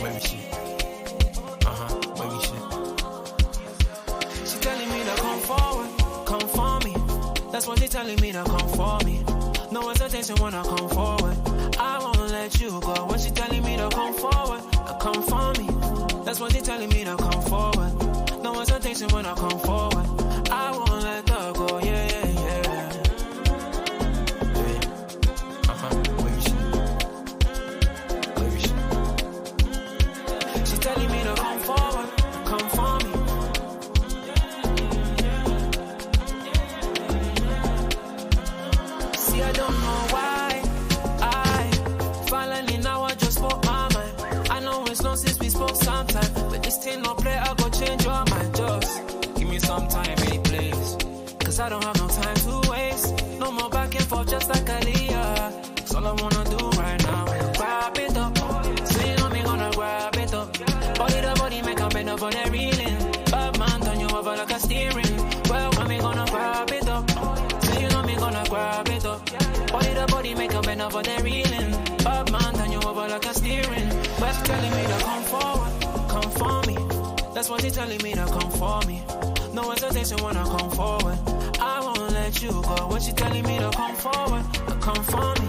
wavy shit. Wavy shit. She telling me to come forward, come for me. That's what she telling me to come for me. No hesitation when I come forward. I won't let you go. When she telling me to come forward, come for me. That's what she telling me to come forward. No hesitation when I come forward. I won't let her go. Yeah. Wavy shit. Wavy shit. She telling me to come forward, come for me. See, I don't know why I finally now I just spoke my mind. I know it's long since we spoke sometime, but this thing no play, I go change your mind. Just give me some time, hey, please. Cause I don't have no time to waste. No more back and forth, just like Aaliyah. That's all I wanna do right now. Grab it up. Swing on me, gonna grab it up. Body to body, make a bend up on that reeling. Bad man, turn you over like a steering. Well, when me gonna grab it up. Swing on me, gonna grab it up. Body to body, make a bend up on that reeling. Bad man, turn you over like a steering. Well, she telling me to come forward, come for me. That's what she telling me to come for me. No hesitation when I come forward. I won't let you go. When she telling me to come forward, come for me.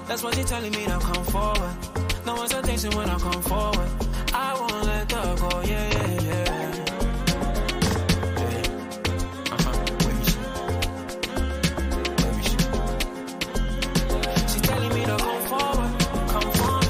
That's what she telling me to come forward. No hesitation when I come forward. I won't let her go. Yeah. Wavy shit. Wavy shit. She telling me to come forward, come for me.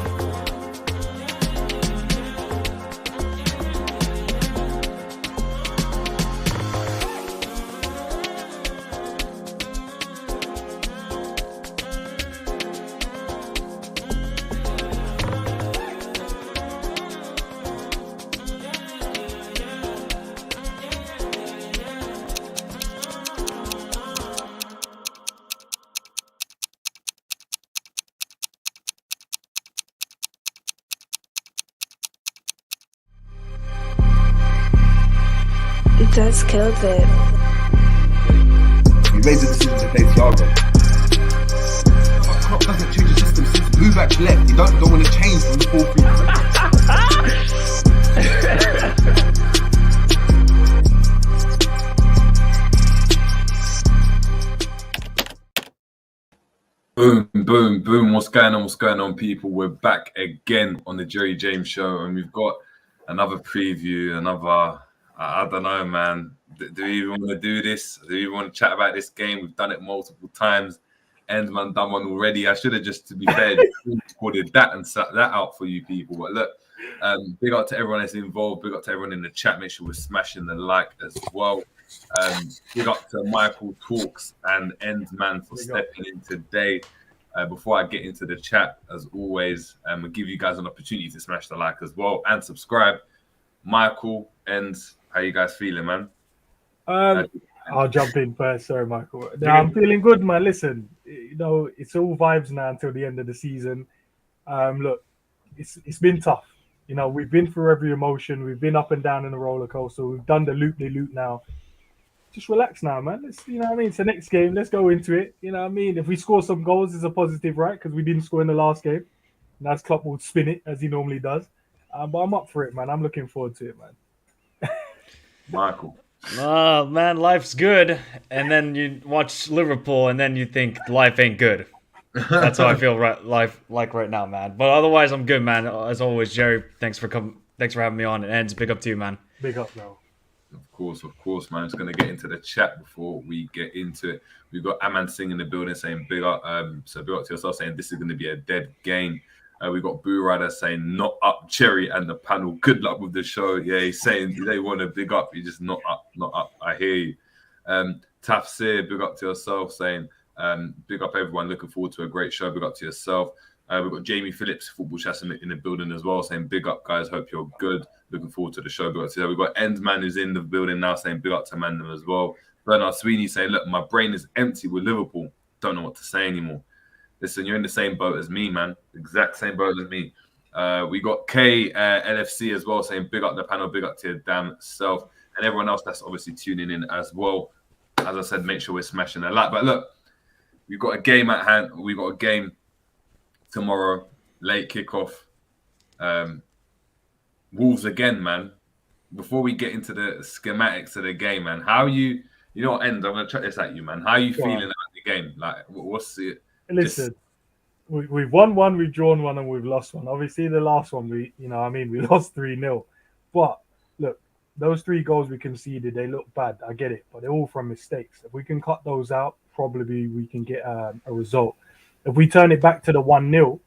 It does kill it. You made the decision to play Thiago. But Klopp doesn't change the system since Buvac left. You don't want to change from the 4-3. Boom. What's going on, people? We're back again on the Jerry James Show, and we've got another preview, I don't know, man. Do we even want to do this? Do we even want to chat about this game? We've done it multiple times. Endman done one already. I should have just, to be fair, recorded that and set that out for you people. But look, big up to everyone that's involved. Big up to everyone in the chat. Make sure we're smashing the like as well. Big up to Michael Talks and Endman for stepping in today. Before I get into the chat, as always, we'll give you guys an opportunity to smash the like as well and subscribe. Michael, how you guys feeling, man? I'll jump in first. Sorry, Michael. No, I'm feeling good, man. Listen, it's all vibes now until the end of the season. Look, it's been tough. We've been through every emotion. We've been up and down in the roller coaster. We've done the loop-de-loop now. Just relax now, man. Let's, it's the next game. Let's go into it. If we score some goals, it's a positive, right? Because we didn't score in the last game. And that's Klopp will spin it as he normally does. But I'm up for it, man. I'm looking forward to it, man. Michael. Oh, man, life's good. And then you watch Liverpool and then you think life ain't good. That's how I feel life like right now, man. But otherwise, I'm good, man. As always, Jerry, thanks for having me on. And Ends, big up to you, man. Big up, bro. Of course, man. Just going to get into the chat before we get into it. We've got Aman Singh in the building saying big up. So big up to yourself saying this is going to be a dead game. We got Boo Rider saying not up, Cherry and the panel. Good luck with the show. Yeah, he's saying they want to big up. You just not up. I hear you. Tafsir, big up to yourself saying big up everyone. Looking forward to a great show. Big up to yourself. We've got Jamie Phillips, football chats in the building as well, saying big up, guys. Hope you're good. Looking forward to the show. Big up to you. We've got Endman who's in the building now saying big up to Mandem as well. Bernard Sweeney saying, look, my brain is empty with Liverpool. Don't know what to say anymore. Listen, you're in the same boat as me, man. Exact same boat as me. We got K LFC as well saying big up the panel, big up to your damn self. And everyone else that's obviously tuning in as well. As I said, make sure we're smashing a like. But look, we've got a game at hand. We've got a game tomorrow, late kickoff. Wolves again, man. Before we get into the schematics of the game, man, how you know what, Ends? I'm gonna chuck this at you, man. How are you Go feeling on. about the game? Like, what's it? Just Listen, we've won one, we've drawn one, and we've lost one. Obviously, the last one, we lost 3-0. But look, those 3 goals we conceded, they look bad. I get it, but they're all from mistakes. If we can cut those out, probably we can get a result. If we turn it back to the 1-0,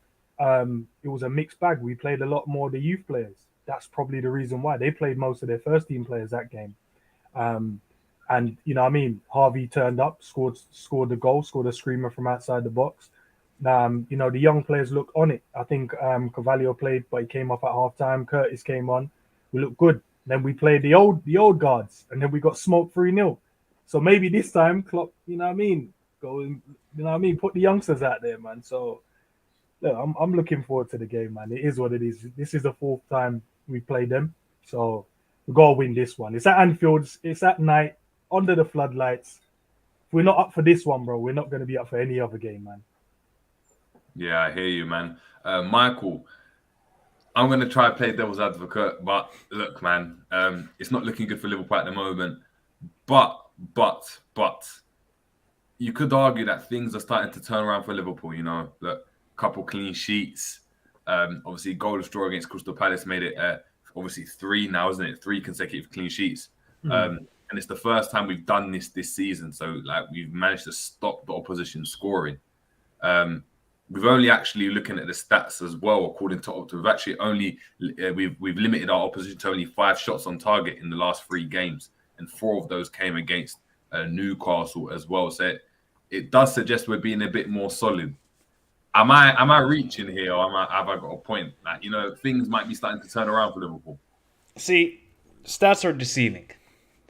it was a mixed bag. We played a lot more of the youth players. That's probably the reason why they played most of their first team players that game. Um, and Harvey turned up, scored the goal, scored a screamer from outside the box. The young players look on it. I think Carvalho played, but he came off at halftime. Curtis came on. We looked good. Then we played the old guards, and then we got smoked 3-0. So maybe this time, Klopp, go and, put the youngsters out there, man. So look, I'm looking forward to the game, man. It is what it is. This is the 4th time we played them, so we gotta win this one. It's at Anfield. It's at night under the floodlights. If we're not up for this one, bro, we're not going to be up for any other game, man. Yeah, I hear you, man. Michael, I'm going to try to play devil's advocate, but look, man, it's not looking good for Liverpool at the moment. But you could argue that things are starting to turn around for Liverpool. Look, couple clean sheets. Obviously, goalless draw against Crystal Palace made it obviously 3 now, isn't it? 3 consecutive clean sheets. And it's the first time we've done this season. So, like, we've managed to stop the opposition scoring. We've only actually looking at the stats as well, according to Opta. We've actually only we've limited our opposition to only 5 shots on target in the last 3 games, and 4 of those came against Newcastle as well. So it does suggest we're being a bit more solid. Am I reaching here, or have I got a point? Like, things might be starting to turn around for Liverpool. See, stats are deceiving.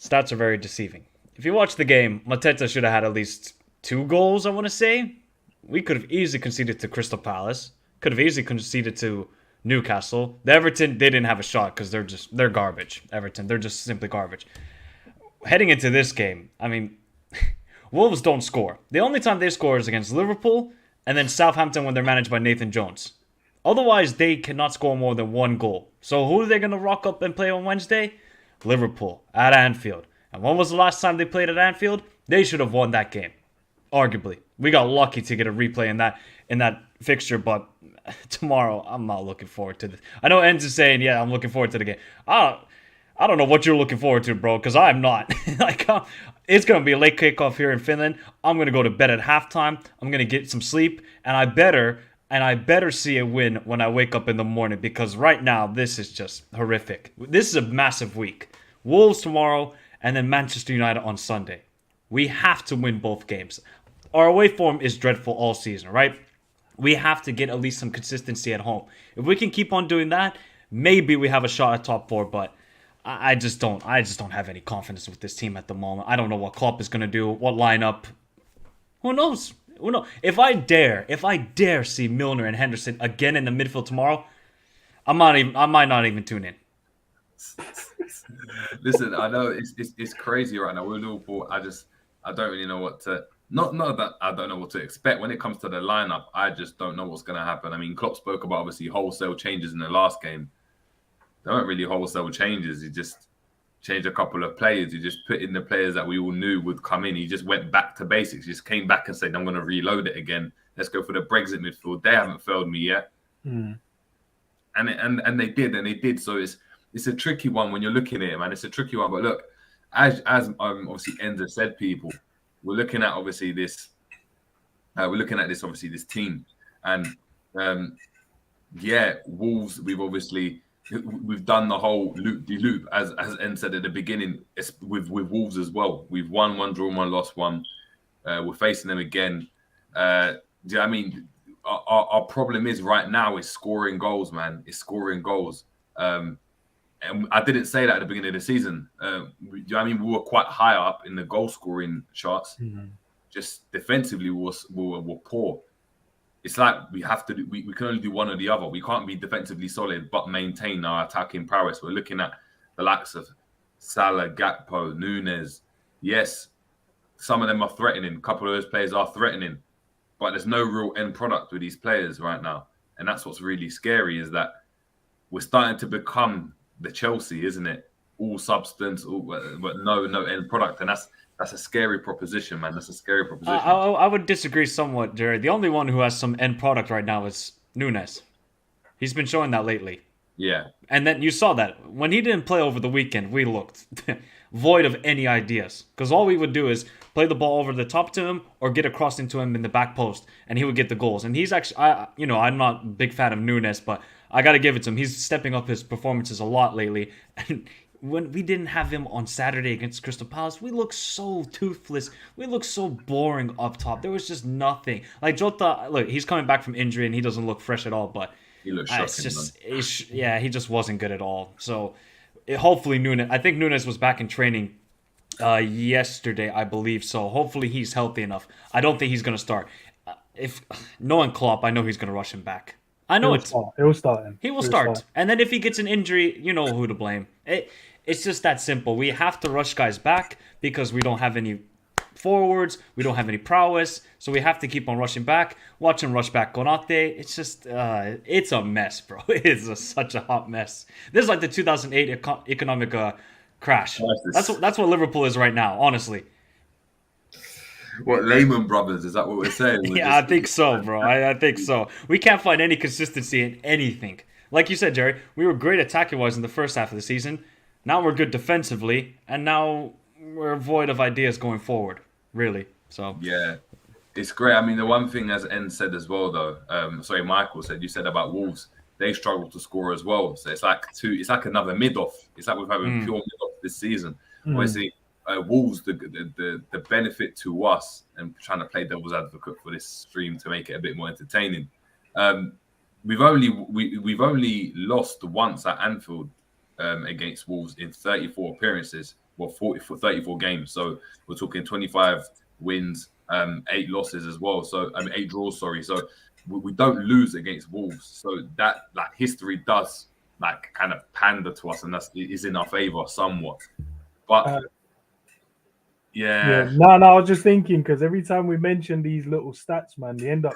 Stats are very deceiving. If you watch the game, Mateta should have had at least 2 goals, I want to say. We could have easily conceded to Crystal Palace. Could have easily conceded to Newcastle. The Everton, they didn't have a shot because they're garbage. Everton, they're just simply garbage. Heading into this game, Wolves don't score. The only time they score is against Liverpool and then Southampton when they're managed by Nathan Jones. Otherwise, they cannot score more than 1 goal. So who are they going to rock up and play on Wednesday? Liverpool at Anfield. And when was the last time they played at Anfield? They should have won that game. Arguably. We got lucky to get a replay in that fixture, but tomorrow I'm not looking forward to this. I know Enz is saying, yeah, I'm looking forward to the game. I don't know what you're looking forward to, bro, because I'm not. It's going to be a late kickoff here in Finland. I'm going to go to bed at halftime. I'm going to get some sleep, and I better see a win when I wake up in the morning, because right now this is just horrific. This is a massive week. Wolves tomorrow, and then Manchester United on Sunday. We have to win both games. Our away form is dreadful all season, right? We have to get at least some consistency at home. If we can keep on doing that, maybe we have a shot at top 4, but I just don't have any confidence with this team at the moment. I don't know what Klopp is going to do, what lineup. Who knows? If I dare see Milner and Henderson again in the midfield tomorrow, I might not even tune in. Listen, I know it's crazy right now. We're Liverpool. I don't really know what to. Not that I don't know what to expect when it comes to the lineup. I just don't know what's going to happen. Klopp spoke about obviously wholesale changes in the last game. There weren't really wholesale changes. He just changed a couple of players. He just put in the players that we all knew would come in. He just went back to basics. He just came back and said, I'm going to reload it again. Let's go for the Brexit midfield. They haven't failed me yet. And they did. So it's a tricky one when you're looking at it, man. It's a tricky one. But look, as obviously Enza said, people, we're looking at obviously this. This team, and Wolves. We've done the whole loop as En said at the beginning. It's with Wolves as well. We've won 1, drawn 1, lost 1. We're facing them again. Our problem is right now is scoring goals, man. It's scoring goals. And I didn't say that at the beginning of the season. We were quite high up in the goal scoring charts. Just defensively, we were poor. It's like we have to do. We can only do one or the other. We can't be defensively solid but maintain our attacking prowess. We're looking at the likes of Salah, Gakpo, Nunes. Yes, some of them are threatening. A couple of those players are threatening, but there's no real end product with these players right now. And that's what's really scary, is that we're starting to become the Chelsea, isn't it? All substance, but no end product, and that's a scary proposition, man. That's a scary proposition. I would disagree somewhat, Jerry. The only one who has some end product right now is Nunes. He's been showing that lately. Yeah. And then you saw that when he didn't play over the weekend, we looked void of any ideas, because all we would do is play the ball over the top to him or get across into him in the back post, and he would get the goals. And he's actually, I'm not a big fan of Nunes, but I got to give it to him. He's stepping up his performances a lot lately. And when we didn't have him on Saturday against Crystal Palace, we looked so toothless. We looked so boring up top. There was just nothing. Like Jota, look, he's coming back from injury and he doesn't look fresh at all, but he looks shocking. He just wasn't good at all. So hopefully Nunes, I think Nunes was back in training yesterday, I believe. So hopefully he's healthy enough. I don't think he's going to start. If knowing Klopp, I know he's going to rush him back. I know it. He'll start him. He will start. And then if he gets an injury, you know who to blame. It's just that simple. We have to rush guys back because we don't have any forwards. We don't have any prowess. So we have to keep on rushing back. Watch him rush back Konate. It's just, it's a mess, bro. It's such a hot mess. This is like the 2008 economic crash. That's what Liverpool is right now, honestly. What, Lehman Brothers? Is that what we're saying? Yeah, I think so, bro. I think so. We can't find any consistency in anything. Like you said, Jerry, we were great attacking-wise in the first half of the season. Now we're good defensively, and now we're void of ideas going forward, really. So yeah, it's great. I mean, the one thing, as En said as well, though, Michael said, you said about Wolves, they struggle to score as well. So it's like another mid-off. It's like we've had a pure mid-off this season. Obviously, Wolves, the benefit to us, and trying to play devil's advocate for this stream to make it a bit more entertaining. We've only lost once at Anfield against Wolves in 34 appearances, well, 34 games. So we're talking 25 wins, 8 losses as well. So 8 draws. Sorry. So we don't lose against Wolves. So that history does kind of pander to us, and that is in our favour somewhat. But yeah. No, I was just thinking because every time we mention these little stats, man, they end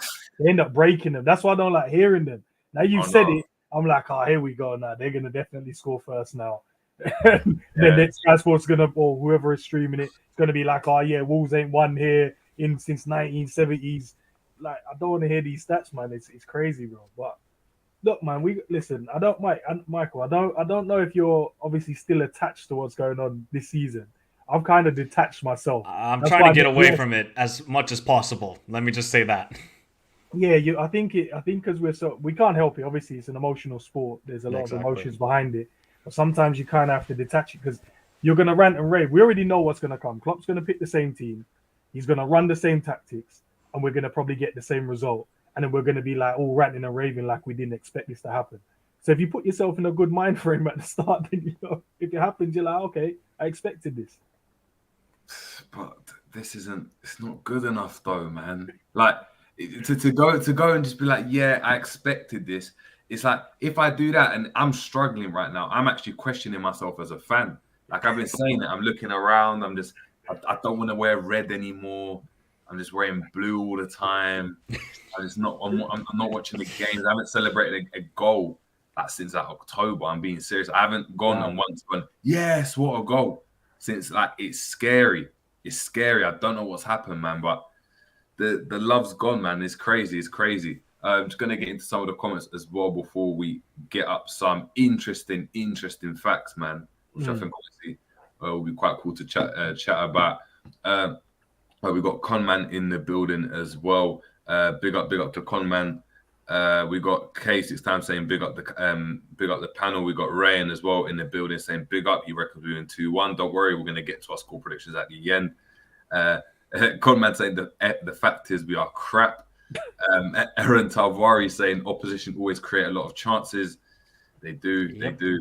up breaking them. That's why I don't like hearing them. Now you said it, I'm like, oh, here we go. Now they're gonna definitely score first now. Then the Sky Sports gonna, or whoever is streaming it's gonna be like, oh yeah, Wolves ain't won here since 1970s. Like, I don't want to hear these stats, man. It's crazy, bro. But look, man, listen. Michael. I don't know if you're obviously still attached to what's going on this season. I've kind of detached myself. I'm trying to get away from it as much as possible. Let me just say that. Yeah, I think because we can't help it. Obviously, it's an emotional sport. There's a lot of emotions behind it. But sometimes you kind of have to detach it because you're going to rant and rave. We already know what's going to come. Klopp's going to pick the same team. He's going to run the same tactics, and we're going to probably get the same result. And then we're going to be like all ranting and raving like we didn't expect this to happen. So if you put yourself in a good mind frame at the start, then if it happens, you're like, okay, I expected this. But it's not good enough though, man. Like to go and just be like, yeah, I expected this. It's like, if I do that and I'm struggling right now, I'm actually questioning myself as a fan. Like I've been saying it, I'm looking around, I don't want to wear red anymore. I'm just wearing blue all the time. I'm not watching the games. I haven't celebrated a goal since October. I'm being serious. I haven't gone and once gone, yes, what a goal. Since it's scary. It's scary. I don't know what's happened, man, but the love's gone, man. It's crazy. I'm just gonna get into some of the comments as well before we get up some interesting facts, man, which I think obviously will be quite cool to chat about. We got Conman in the building as well. Big up to Conman. We got K6 times saying big up the panel. We got Rayan as well in the building saying big up. He reckons we're doing 2-1. Don't worry, we're going to get to our score predictions at the end. Conman saying the fact is we are crap. Aaron Talvari saying opposition always create a lot of chances. They do.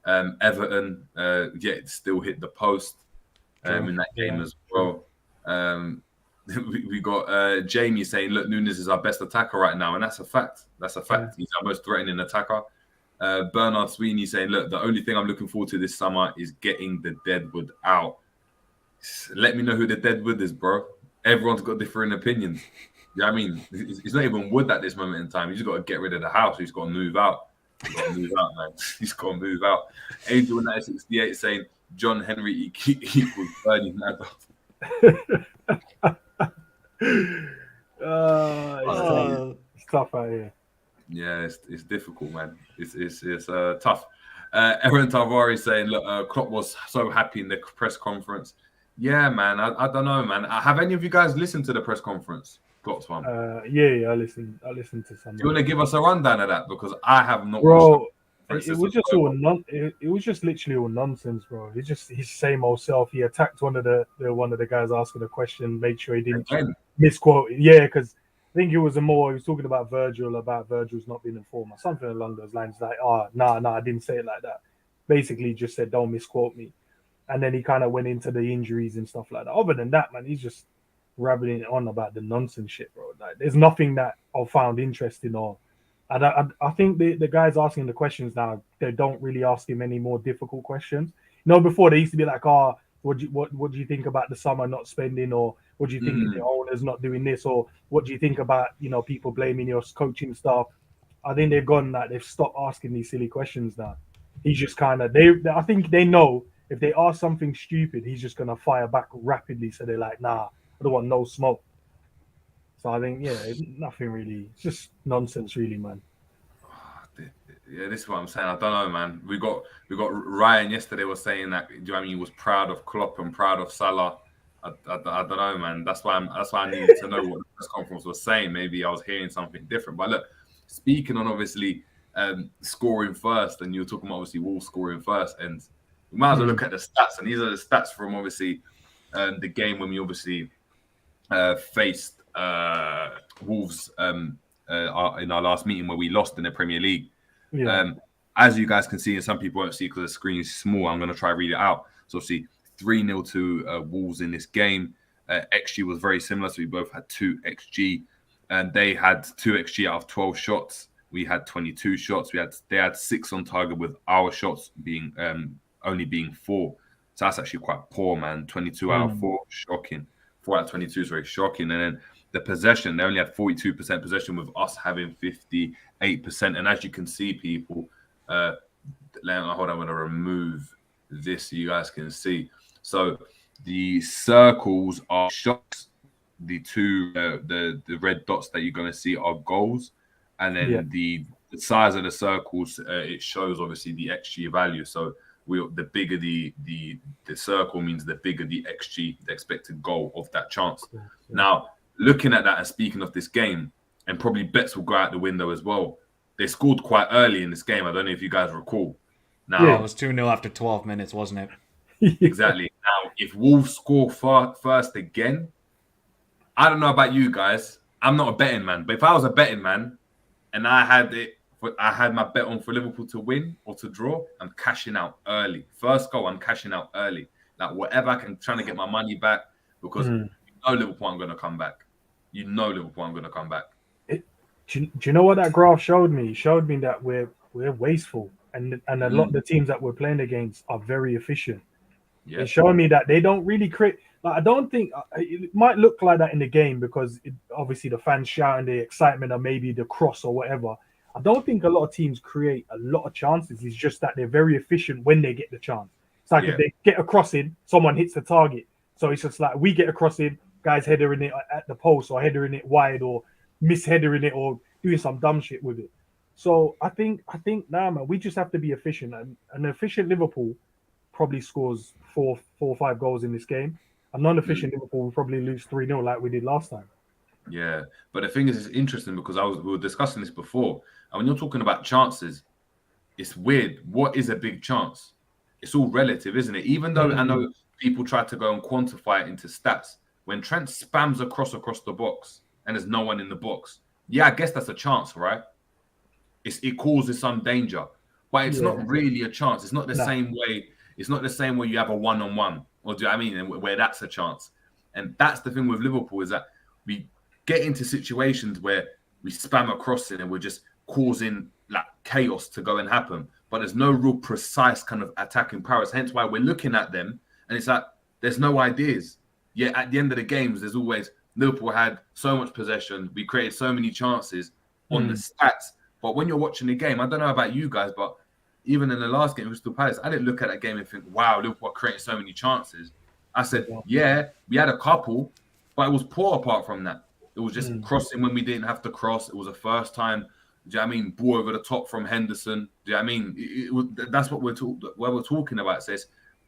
Everton yet still hit the post in that game as well. We got Jamie saying, look, Nunes is our best attacker right now. And that's a fact. Yeah. He's our most threatening attacker. Bernard Sweeney saying, look, the only thing I'm looking forward to this summer is getting the deadwood out. Let me know who the deadwood is, bro. Everyone's got different opinions. You know what I mean? It's not even wood at this moment in time. You just got to get rid of the house. You just got to move out. He's got to move out, man. He's got to move out. Angel 968 saying John Henry equals Bernie Madoff. It's tough out here. Yeah, it's difficult, man. It's tough. Aaron Tavares saying, look, Klopp was so happy in the press conference. Yeah, man. I don't know, man. Have any of you guys listened to the press conference? Klopp's one. Yeah. I listened to some. Do you want to give us a rundown of that? Because I have not. Bro, it was just all it was just literally all nonsense, bro. It's just his same old self. He attacked one of the guys asking a question, made sure he didn't misquote. Yeah, because I think it was he was talking about Virgil's not being informed or something along those lines. Like, nah, I didn't say it like that. Basically, just said don't misquote me, and then he kind of went into the injuries and stuff like that. Other than that, man, he's just rabbiting on about the nonsense shit, bro. Like, there's nothing that I found interesting or. And I think the guys asking the questions now, they don't really ask him any more difficult questions. You know, before they used to be like, what do you think about the summer not spending, or what do you think of the owners not doing this, or what do you think about, you know, people blaming your coaching staff? I think they've stopped asking these silly questions now. He's just kind of I think they know if they ask something stupid, he's just gonna fire back rapidly. So they're like, nah, I don't want no smoke. So I think, nothing really. It's just nonsense, really, man. Yeah, this is what I'm saying. I don't know, man. We got Ryan yesterday was saying that. Do you know what I mean? He was proud of Klopp and proud of Salah. I don't know, man. That's why I needed to know what the press conference was saying. Maybe I was hearing something different. But look, speaking on obviously scoring first, and you were talking about obviously Wolves scoring first, and we might as well look at the stats. And these are the stats from obviously the game when we obviously faced Wolves in our last meeting where we lost in the Premier League. Yeah. As you guys can see, and some people won't see because the screen is small, I'm going to try to read it out. So obviously 3-0 to Wolves in this game. XG was very similar, so we both had 2 XG, and they had 2 XG out of 12 shots. We had 22 shots. They had 6 on target, with our shots being only being 4. So that's actually quite poor, man. 22 out of 4, shocking. 4 out of 22 is very shocking. And then the possession, they only had 42% possession, with us having 58%. And as you can see, people, hold on, I'm going to remove this so you guys can see. So the circles are shots. The two, the red dots that you're going to see are goals. And then the size of the circles, it shows obviously the XG value. So the bigger the circle means the bigger the XG, the expected goal of that chance. Yeah. Now, looking at that and speaking of this game, and probably bets will go out the window as well. They scored quite early in this game. I don't know if you guys recall. Now, it was 2-0 after 12 minutes, wasn't it? Exactly. Now, if Wolves score first again, I don't know about you guys. I'm not a betting man, but if I was a betting man and I had my bet on for Liverpool to win or to draw, I'm cashing out early. First goal, I'm cashing out early. Like whatever I can, trying to get my money back, because you know Liverpool aren't going to come back. You know Liverpool aren't going to come back. Do you know what that graph showed me? It showed me that we're wasteful, and a lot of the teams that we're playing against are very efficient. Yeah. It's showing me that they don't really create. Like, I don't think it might look like that in the game because obviously the fans shouting, the excitement, or maybe the cross or whatever. I don't think a lot of teams create a lot of chances. It's just that they're very efficient when they get the chance. It's like if they get a crossing, someone hits the target. So it's just like we get a crossing, guys headering it at the post or headering it wide or misheadering it or doing some dumb shit with it. So I think now, man, we just have to be efficient. And an efficient Liverpool probably scores 4 or 5 goals in this game. A non-efficient Liverpool will probably lose 3-0 like we did last time. Yeah, but the thing is, it's interesting because we were discussing this before. And when you're talking about chances, it's weird. What is a big chance? It's all relative, isn't it? Even though I know people try to go and quantify it into stats. When Trent spams across the box and there's no one in the box, I guess that's a chance, right? It causes some danger, but it's not really a chance. It's not the same way. It's not the same way you have a one-on-one, or do you know what I mean? Where that's a chance. And that's the thing with Liverpool, is that we get into situations where we spam across it and we're just causing like chaos to go and happen. But there's no real precise kind of attacking powers. Hence why we're looking at them and it's like there's no ideas. Yet at the end of the games, there's always Liverpool had so much possession. We created so many chances on the stats, But when you're watching the game, I don't know about you guys, but even in the last game with Crystal Palace, I didn't look at that game and think, wow, Liverpool are creating so many chances. I said, yeah, we had a couple, but it was poor apart from that. It was just crossing when we didn't have to cross. It was a first time, do you know what I mean? Ball over the top from Henderson. Do you know what I mean? That's what we're talking about. So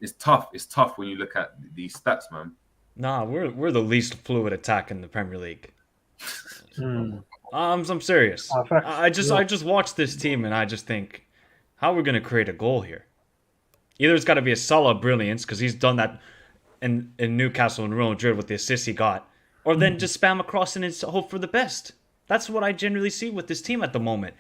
it's tough. It's tough when you look at these stats, man. Nah, we're the least fluid attack in the Premier League. I'm serious. I just watch this team and I just think, how are we going to create a goal here? Either it's got to be a Salah brilliance because he's done that in Newcastle and Real Madrid with the assists he got, or then just spam across and hope for the best. That's what I generally see with this team at the moment.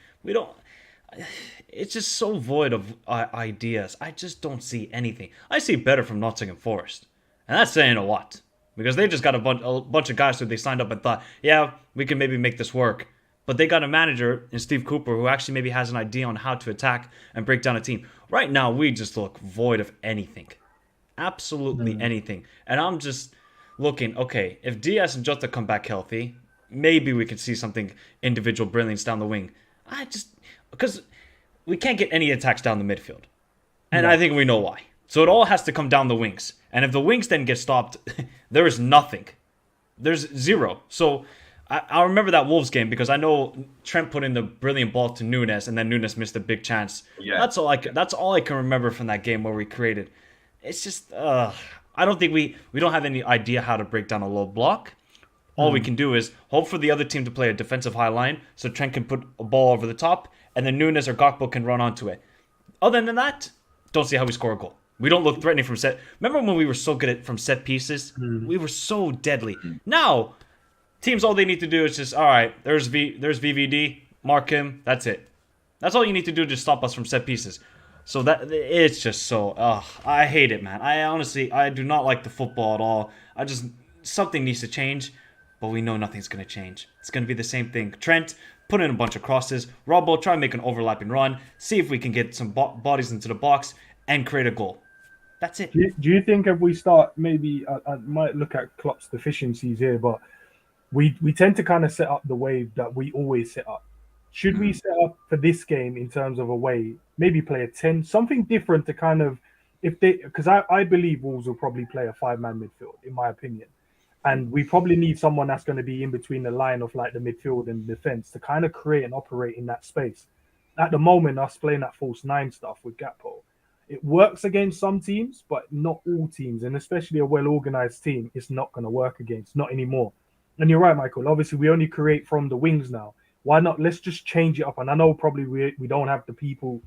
It's just so void of ideas. I just don't see anything. I see better from Nottingham Forest, and that's saying a lot because they just got a bunch of guys who they signed up and thought, yeah, we can maybe make this work. But they got a manager in Steve Cooper who actually maybe has an idea on how to attack and break down a team. Right now, we just look void of anything. Absolutely anything. And I'm just looking, okay, if Diaz and Jota come back healthy, maybe we could see something individual brilliance down the wing. Because we can't get any attacks down the midfield. And I think we know why. So it all has to come down the wings. And if the wings then get stopped, there is nothing. There's zero. So I remember that Wolves game because I know Trent put in the brilliant ball to Nunes and then Nunes missed a big chance. Yeah. That's all I can remember from that game where we created. It's just I don't think we don't have any idea how to break down a low block. All we can do is hope for the other team to play a defensive high line so Trent can put a ball over the top and then Nunes or Gakpo can run onto it. Other than that, don't see how we score a goal. We don't look threatening from set. Remember when we were so good from set pieces? We were so deadly. Now, teams, all they need to do is just, all right, there's VVD, mark him, that's it. That's all you need to do to stop us from set pieces. So that it's just so, I hate it, man. I do not like the football at all. Something needs to change, but we know nothing's going to change. It's going to be the same thing. Trent, put in a bunch of crosses. Robbo, try and make an overlapping run. See if we can get some bodies into the box and create a goal. That's it. Do you think if we start, maybe, I might look at Klopp's deficiencies here, but we tend to kind of set up the way that we always set up. Should we set up for this game in terms of a way, maybe play a 10, something different to kind of, because I believe Wolves will probably play a 5-man midfield, in my opinion. And we probably need someone that's going to be in between the line of like the midfield and defense to kind of create and operate in that space. At the moment, us playing that false 9 stuff with Gakpo, it works against some teams, but not all teams. And especially a well-organized team, it's not going to work against, not anymore. And you're right, Michael. Obviously, we only create from the wings now. Why not? Let's just change it up. And I know probably we don't have the people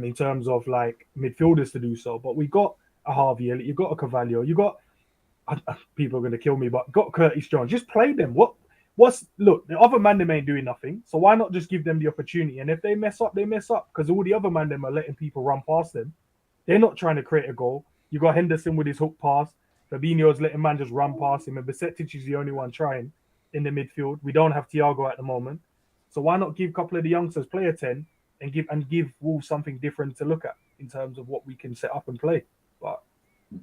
in terms of like midfielders to do so, but we got a Harvey Elliott, you got a Carvalho, you got people are going to kill me, but got Curtis Jones. Just play them. Look, the other man them ain't doing nothing, so why not just give them the opportunity? And if they mess up, they mess up because all the other man them are letting people run past them. They're not trying to create a goal. You got Henderson with his hook pass. Fabinho's letting man just run past him, and Besetic is the only one trying in the midfield. We don't have Thiago at the moment, so why not give a couple of the youngsters play a 10 and give Wolves something different to look at in terms of what we can set up and play? But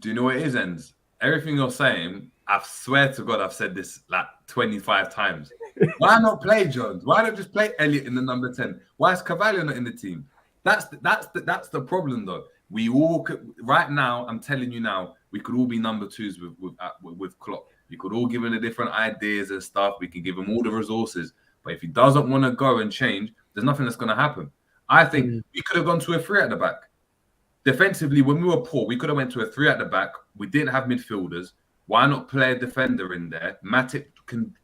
do you know what it is, Enz? Everything you're saying, I swear to God, I've said this like 25 times. Why not play Jones? Why not just play Elliott in the number 10? Why is Carvalho not in the team? That's the problem, though. We all could, right now. I'm telling you now, we could all be number 2s with Klopp. We could all give him the different ideas and stuff. We can give him all the resources. But if he doesn't want to go and change, there's nothing that's going to happen. I think we could have gone to a 3 at the back. Defensively, when we were poor, we could have went to a 3 at the back. We didn't have midfielders. Why not play a defender in there? Matip can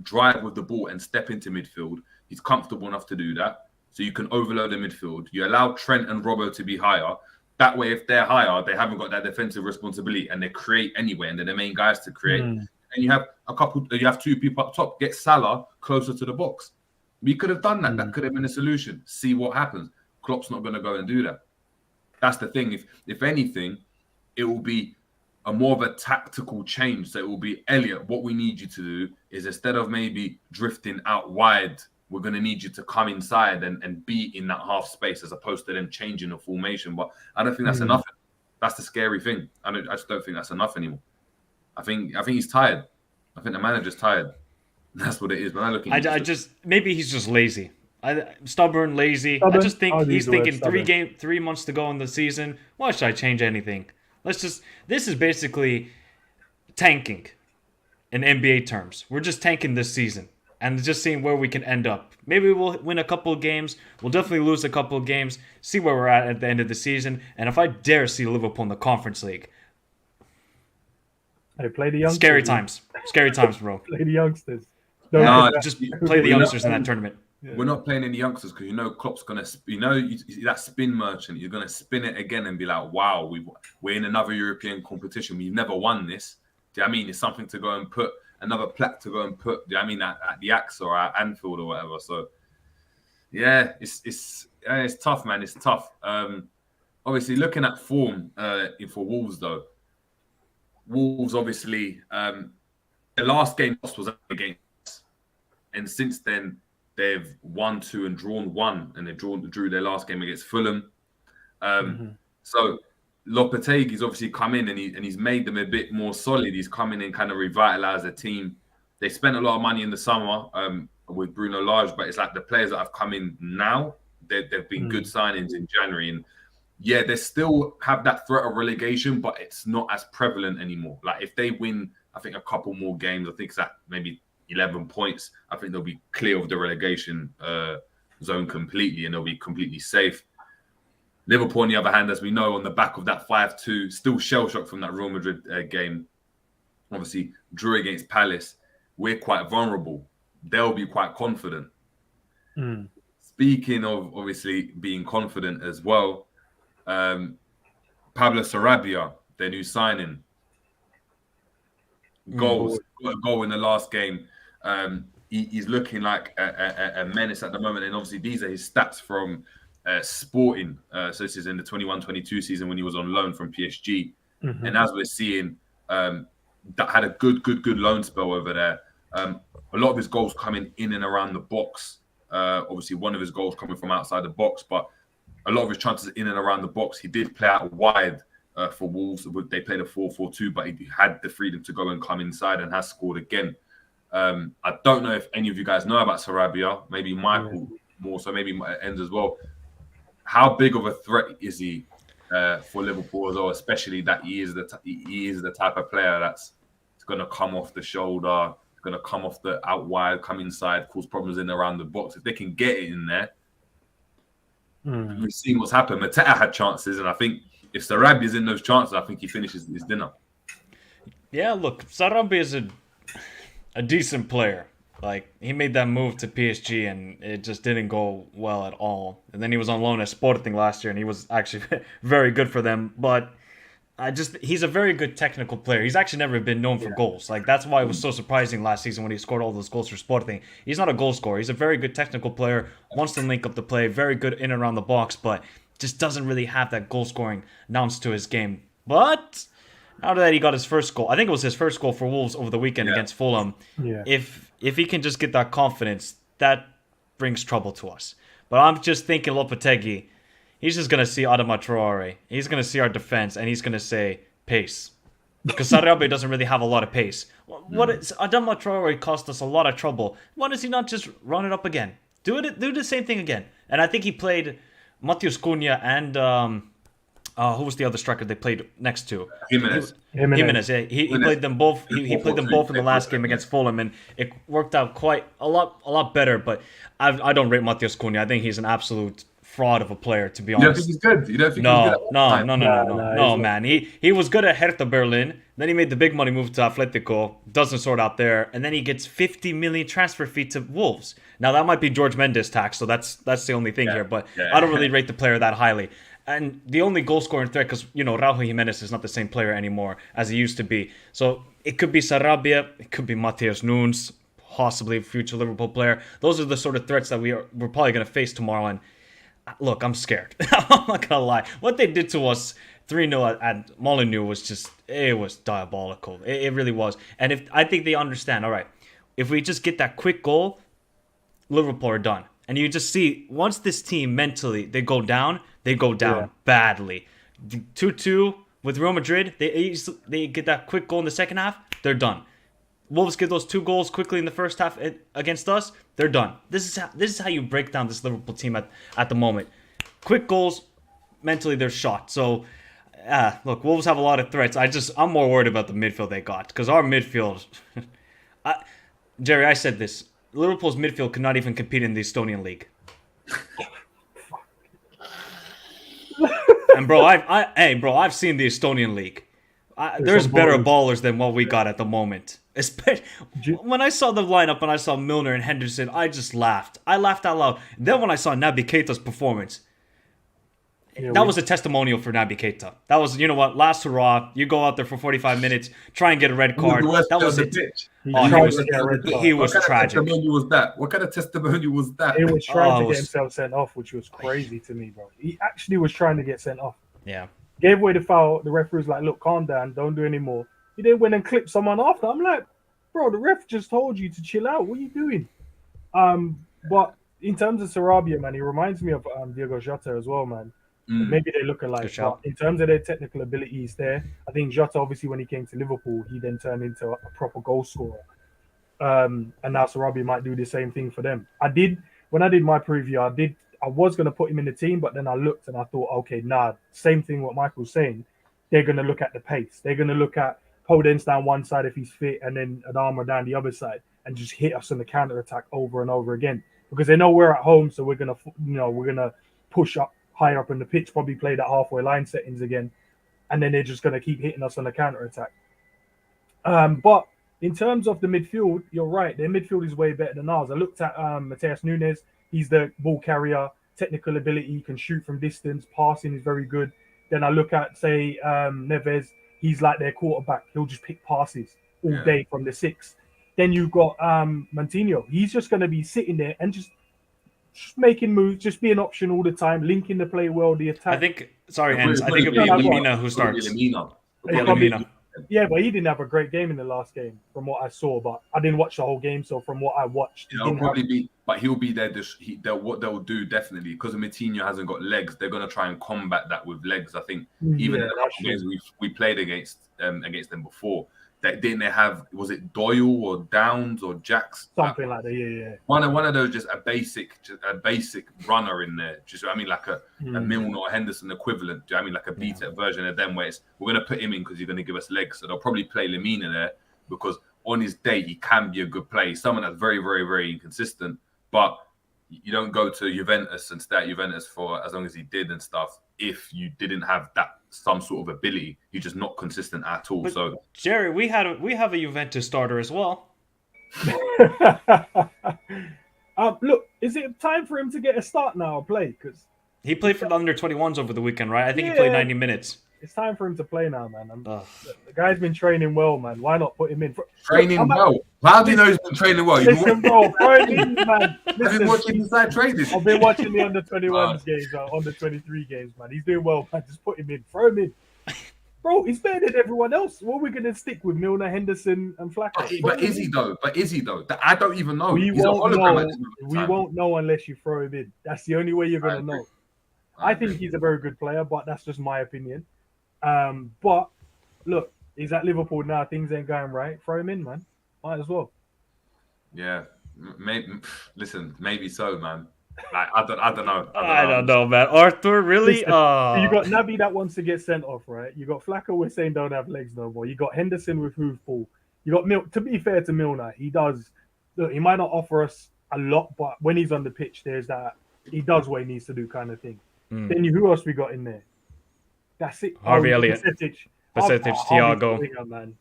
drive with the ball and step into midfield. He's comfortable enough to do that. So you can overload the midfield. You allow Trent and Robbo to be higher. That way, if they're higher, they haven't got that defensive responsibility and they create anyway, and they're the main guys to create. And you have 2 people up top. Get Salah closer to the box. We could have done that. That could have been a solution. See what happens. Klopp's not going to go and do that. That's the thing. If anything, it will be a more of a tactical change. So it will be, Elliot, what we need you to do is instead of maybe drifting out wide, we're going to need you to come inside and be in that half space as opposed to them changing the formation. But I don't think that's enough. That's the scary thing. I just don't think that's enough anymore. I think he's tired. I think the manager's tired. That's what it is. When I look at maybe he's just lazy. Stubborn, lazy. I Stubborn? just think I'll use he's the word thinking stubborn. 3 months to go in the season. Why should I change anything? This is basically tanking in NBA terms. We're just tanking this season and just seeing where we can end up. Maybe we'll win a couple of games. We'll definitely lose a couple of games. See where we're at the end of the season. And if I dare see Liverpool in the Conference League, Hey, play the youngsters. Scary times, bro. Play the youngsters. No, Just play the We're not- youngsters in that tournament. We're not playing any youngsters because Klopp's gonna, that spin merchant. You're gonna spin it again and be like, "Wow, we're in another European competition. We've never won this." Do you know what I mean? It's something to go and put another plaque to go and put. Do you know what I mean at the Axe or at Anfield or whatever? So yeah, it's tough, man. It's tough. Obviously, looking at form for Wolves though, Wolves obviously the last game lost was against us, and since then. They've won 2 and drawn 1, and they drew their last game against Fulham. So Lopetegui's obviously come in and he's made them a bit more solid. He's come in and kind of revitalized the team. They spent a lot of money in the summer with Bruno Lage, but it's like the players that have come in now, they've been good signings in January. And yeah, they still have that threat of relegation, but it's not as prevalent anymore. Like if they win, I think a couple more games, I think it's at maybe 11 points, I think they'll be clear of the relegation zone completely and they'll be completely safe. Liverpool, on the other hand, as we know, on the back of that 5-2, still shell-shocked from that Real Madrid game, obviously drew against Palace. We're quite vulnerable. They'll be quite confident. Speaking of obviously being confident as well, Pablo Sarabia, their new signing, got a goal in the last game. He's looking like a menace at the moment, and obviously these are his stats from Sporting. So this is in the 21-22 season when he was on loan from PSG, and as we're seeing, that had a good loan spell over there. A lot of his goals coming in and around the box. Obviously, one of his goals coming from outside the box, but a lot of his chances in and around the box. He did play out wide for Wolves. They played a 4-4-2, but he had the freedom to go and come inside and has scored again. I don't know if any of you guys know about Sarabia. Maybe Michael more so, maybe Ends as well. How big of a threat is he for Liverpool as well? Especially that he is the type of player that's going to come off the shoulder, going to come off the out wide, come inside, cause problems in and around the box. If they can get it in there, we've seen what's happened. Mateta had chances, and I think if Sarabia's in those chances, I think he finishes his dinner. Yeah, look, Sarabia is a decent player. Like, he made that move to PSG and it just didn't go well at all. And then he was on loan at Sporting last year and he was actually very good for them. But he's a very good technical player. He's actually never been known for goals. Like, that's why it was so surprising last season when he scored all those goals for Sporting. He's not a goal scorer. He's a very good technical player, wants to link up the play, very good in and around the box, but just doesn't really have that goal scoring announced to his game. But now that he got his first goal, I think it was his first goal for Wolves over the weekend against Fulham. Yeah. If he can just get that confidence, that brings trouble to us. But I'm just thinking Lopetegui, he's just going to see Adama Traore. He's going to see our defense, and he's going to say, pace. Because Sarabia doesn't really have a lot of pace. Adama Traore cost us a lot of trouble. Why does he not just run it up again? Do the same thing again. And I think he played Matheus Cunha and who was the other striker they played next to? Jimenez. Yeah, he played them both. He played them both in the last game against Fulham, and it worked out quite a lot better. But I don't rate Matheus Cunha. I think he's an absolute fraud of a player, to be honest. You don't think he's good? You don't think he's good? No, man. He was good at Hertha Berlin. Then he made the big money move to Atletico. Doesn't sort out there, and then he gets 50 million transfer fee to Wolves. Now that might be George Mendes tax, so that's the only thing here. But I don't really rate the player that highly. And the only goal scoring threat, because Raúl Jiménez is not the same player anymore as he used to be. So it could be Sarabia, it could be Matheus Nunes, possibly a future Liverpool player. Those are the sort of threats that we're probably going to face tomorrow. And look, I'm scared. I'm not gonna lie. What they did to us 3-0 at Molineux was it was diabolical. It really was. And I think they understand, all right, if we just get that quick goal, Liverpool are done. And you just see, once this team mentally, they go down badly. 2-2 with Real Madrid, they get that quick goal in the second half, they're done. Wolves get those 2 goals quickly in the first half against us, they're done. This is how you break down this Liverpool team at the moment. Quick goals, mentally they're shot. So, look, Wolves have a lot of threats. I'm more worried about the midfield they got because our midfield. Jerry, I said this. Liverpool's midfield could not even compete in the Estonian league. And bro, I've seen the Estonian league. There's better ballers than what we got at the moment. Especially when I saw the lineup and I saw Milner and Henderson, I just laughed. I laughed out loud. Then when I saw Naby Keita's performance, that was a testimonial for Naby Keita. That was, you know what, last hurrah. You go out there for 45 minutes, try and get a red card. That was it. He was tragic. What kind of testimonial was that? He was trying to get himself sent off, which was crazy to me, bro. He actually was trying to get sent off. Yeah. Gave away the foul. The referee was like, look, calm down. Don't do any more. He then went and clipped someone after. I'm like, bro, the ref just told you to chill out. What are you doing? But in terms of Sarabia, man, he reminds me of Diogo Jota as well, man. Maybe they look alike. But in terms of their technical abilities there, I think Jota, obviously, when he came to Liverpool, he then turned into a proper goal scorer. And now Sarabia might do the same thing for them. When I did my preview, I was going to put him in the team, but then I looked and I thought, okay, same thing what Michael's saying. They're going to look at the pace. They're going to look at Podence down one side if he's fit, and then Adama down the other side, and just hit us on the counter attack over and over again because they know we're at home, so we're gonna push up higher up in the pitch, probably play that halfway line settings again, and then they're just gonna keep hitting us on the counter attack. But in terms of the midfield, you're right. Their midfield is way better than ours. I looked at Mateus Nunes. He's the ball carrier, technical ability, he can shoot from distance, passing is very good. Then I look at, say, Neves. He's like their quarterback. He'll just pick passes all day from the 6. Then you've got Moutinho. He's just going to be sitting there and just making moves, just be an option all the time, linking the play well, the attack. I think it'll be Lemina who starts. Yeah, but he didn't have a great game in the last game, from what I saw. But I didn't watch the whole game, so from what I watched, but he'll be there. What they'll do definitely, because Moutinho hasn't got legs, they're going to try and combat that with legs. I think even in the games we played against them before, didn't they have, was it Doyle or Downs or Jacks? Something like that, yeah. One of those, just a basic runner in there. Just, I mean, like a Milner or Henderson equivalent. Do you know what I mean, like a beat-up version of them, where we're going to put him in because he's going to give us legs. So they'll probably play Lemina there because on his day he can be a good player. Someone that's very, very, very inconsistent, but you don't go to Juventus and stay at Juventus for as long as he did and stuff if you didn't have that some sort of ability. You're just not consistent at all. But so Jerry, we have a Juventus starter as well. Look, is it time for him to get a start now or play? Because he played for the under-21s over the weekend, right? I think he played 90 minutes. It's time for him to play now, man. The guy's been training well, man. Why not put him in? Training well? How do you know he's been training well? Listen, bro, throw him in, man. I've been watching inside training. I've been watching the under-21s games, under-23 games, man. He's doing well, man. Just put him in. Throw him in. Bro, he's better than everyone else. What are we going to stick with, Milner, Henderson, and Flacco? But is he, though? I don't even know. We won't know unless you throw him in. That's the only way you're going to know. I think he's a very good player, but that's just my opinion. But look, he's at Liverpool now. Things ain't going right. Throw him in, man. Might as well. Yeah, maybe so, man. Like, I don't know. I don't know, man. Arthur, really? Listen, you got Naby that wants to get sent off, right? You got Flacco, we're saying don't have legs no more. You got Henderson with hoofball. You got to be fair to Milner, he does. Look, he might not offer us a lot, but when he's on the pitch, there's that he does what he needs to do kind of thing. Then who else we got in there? That's it. Harvey Elliott. Percentage, Thiago.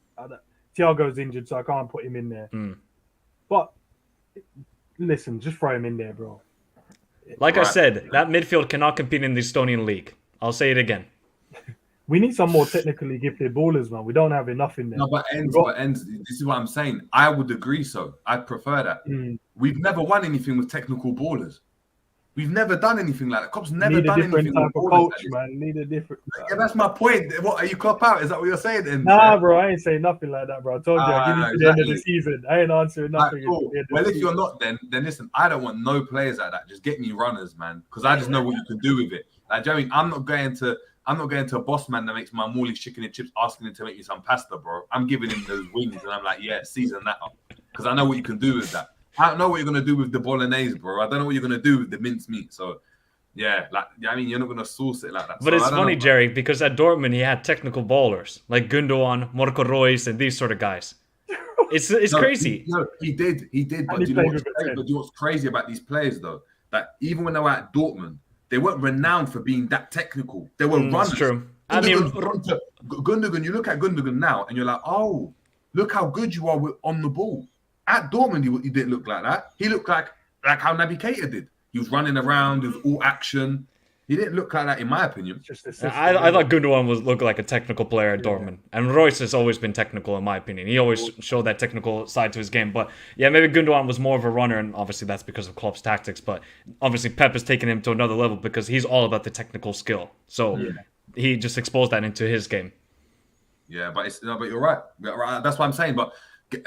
Thiago's injured, so I can't put him in there. But listen, just throw him in there, bro. Like I said, that midfield cannot compete in the Estonian league. I'll say it again. We need some more technically gifted ballers, man. We don't have enough in there. No, but ends. This is what I'm saying. I would agree. So I prefer that. We've never won anything with technical ballers. We've never done anything like that. Klopp's never done anything type of coach, man. Need a different. Yeah, that's my point. What are you, Klopp out? Is that what you're saying? Then? Nah, bro. I ain't saying nothing like that, bro. I told you. I'll give you to the end of the season. I ain't answering nothing. Cool. Well, if you're not, then listen. I don't want no players like that. Just get me runners, man. Because I just know what you can do with it. Like, Jerry, I'm not going to I'm not going to a boss man that makes my Morley's chicken and chips asking him to make me some pasta, bro. I'm giving him those wings, and I'm like, yeah, season that up, because I know what you can do with that. I don't know what you're gonna do with the bolognese, bro. I don't know what you're gonna do with the minced meat. So, yeah, I mean, you're not gonna sauce it like that. But so, it's funny, Jerry, because at Dortmund he had technical ballers like Gundogan, Marco Reus, and these sort of guys. It's crazy. He did. But do you know what's crazy about these players though? That even when they were at Dortmund, they weren't renowned for being that technical. They were runners. That's true. Gundogan, you look at Gundogan now, and you're like, oh, look how good you are on the ball. At Dortmund, he didn't look like that. He looked like how Naby Keita did. He was running around, it was all action. He didn't look like that, in my opinion. I thought Gundogan looked like a technical player at Dortmund. And Royce has always been technical, in my opinion. He always showed that technical side to his game. But yeah, maybe Gundogan was more of a runner, and obviously that's because of Klopp's tactics. But obviously Pep has taken him to another level because he's all about the technical skill. So he just exposed that into his game. Yeah, but you're right. That's what I'm saying. But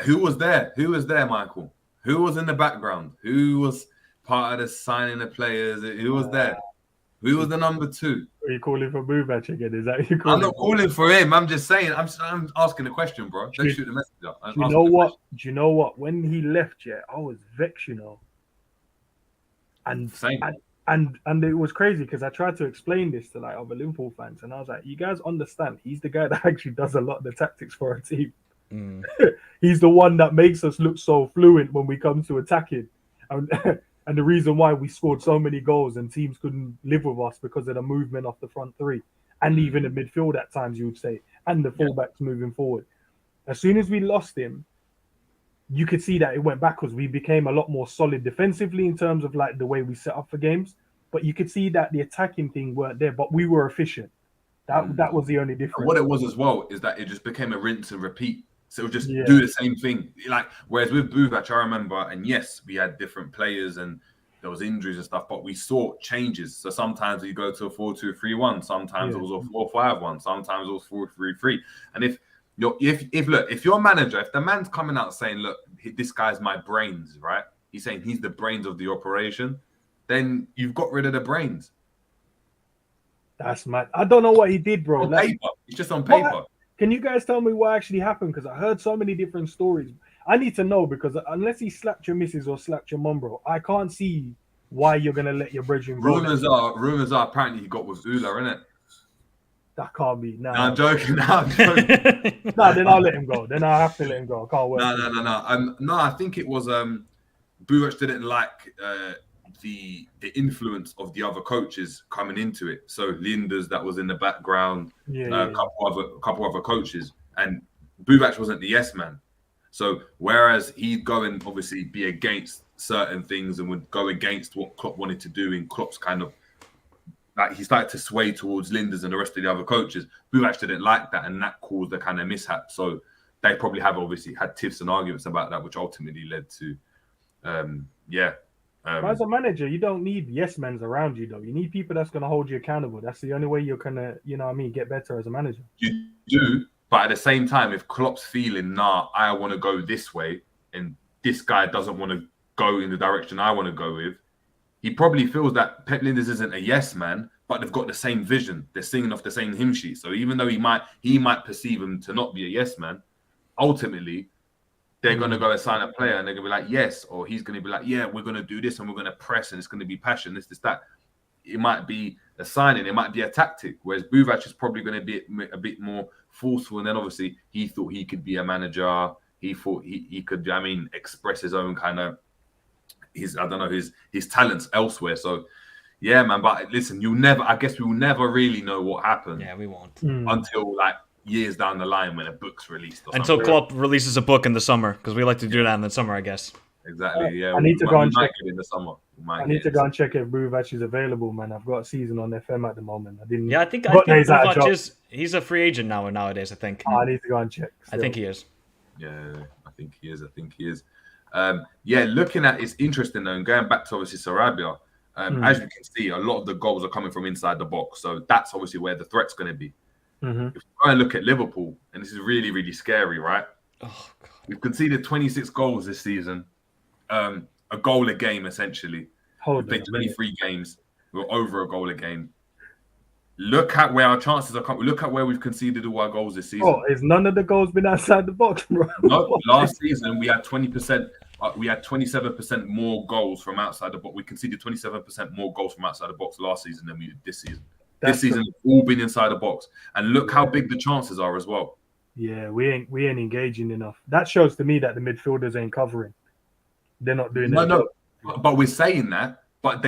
who was there? Who was there, Michael? Who was in the background? Who was part of the signing of players? Who was there? Who was the number 2? Are you calling for Buvac again? Is that what you're calling? I'm not calling for him. I'm just saying. I'm asking a question, bro. Don't shoot the messenger. Do you know what? Do you know what? When he left, I was vexed, And same. And it was crazy because I tried to explain this to like other Liverpool fans, and I was like, "You guys understand? He's the guy that actually does a lot of the tactics for our team. He's the one that makes us look so fluent when we come to attacking, and the reason why we scored so many goals and teams couldn't live with us because of the movement off the front three, and even the midfield at times, you would say, and the fullbacks moving forward. As soon as we lost him, you could see that it went backwards. We became a lot more solid defensively in terms of like the way we set up for games, but you could see that the attacking thing weren't there, but we were efficient. That was the only difference. And what it was as well is that it just became a rinse and repeat. So it would just do the same thing. Like, whereas with Buvac, I remember, and yes, we had different players and there was injuries and stuff, but we saw changes. So sometimes you go to a 4-2-3-1, sometimes it was a 4-5-1, sometimes it was 4-3-3. And if your manager, if the man's coming out saying, look, this guy's my brains, right? He's saying he's the brains of the operation, then you've got rid of the brains. That's mad. I don't know what he did, bro. On paper. It's just on paper. Can you guys tell me what actually happened? Because I heard so many different stories. I need to know, because unless he slapped your missus or slapped your mum, bro, I can't see why you're going to let your brethren go. Rumors are apparently he got with Ula, innit? That can't be. Nah. No, I'm joking. Nah, then I'll let him go. Then I'll have to let him go. I can't wait. No, I think it was Buvac didn't like the influence of the other coaches coming into it. So Linders, that was in the background, a couple other coaches, and Buvac wasn't the yes man. So whereas he'd go and obviously be against certain things and would go against what Klopp wanted to do, in Klopp's kind of like, he started to sway towards Linders and the rest of the other coaches. Buvac didn't like that, and that caused a kind of mishap. So they probably have obviously had tiffs and arguments about that, which ultimately led to as a manager, you don't need yes men around you, though. You need people that's going to hold you accountable. That's the only way you're going to, get better as a manager. You do, but at the same time, if Klopp's feeling, I want to go this way, and this guy doesn't want to go in the direction I want to go with, he probably feels that Pep Linders isn't a yes man, but they've got the same vision. They're singing off the same hymn sheet. So even though he might perceive him to not be a yes man, ultimately, they're going to go and sign a player and they're going to be like, yes. Or he's going to be like, yeah, we're going to do this and we're going to press and it's going to be passion, this, that. It might be a signing. It might be a tactic. Whereas Buvac is probably going to be a bit more forceful. And then obviously he thought he could be a manager. He thought he could, express his own kind of, his talents elsewhere. So, yeah, man. But listen, we will never really know what happened. Yeah, we won't. Until years down the line when a book's released. Until Klopp releases a book in the summer, because we like to do that in the summer, I guess. Exactly. Yeah. I need to go and check it in the summer. I need to go and check if Buvac is available, man. I've got a season on FM at the moment. I think Buvac he's a free agent nowadays. I think. I need to go and check. I think he is. Yeah, I think he is. Looking at it's interesting though, and going back to obviously Sarabia, as you can see, a lot of the goals are coming from inside the box. So that's obviously where the threat's going to be. Mm-hmm. If you go and look at Liverpool, and this is really, really scary, right? Oh, God. We've conceded 26 goals this season, a goal a game essentially. We've played 23 games. We're over a goal a game. look at where our chances are coming. Look at where we've conceded all our goals this season. Oh, is none of the goals been outside the box, bro? No, last season we had 20%. We had 27% more goals from outside the box. We conceded 27% more goals from outside the box last season than we did this season. This season, it's all been inside the box, and look how big the chances are as well. Yeah, we ain't engaging enough. That shows to me that the midfielders ain't covering. They're not doing their job. But we're saying that, but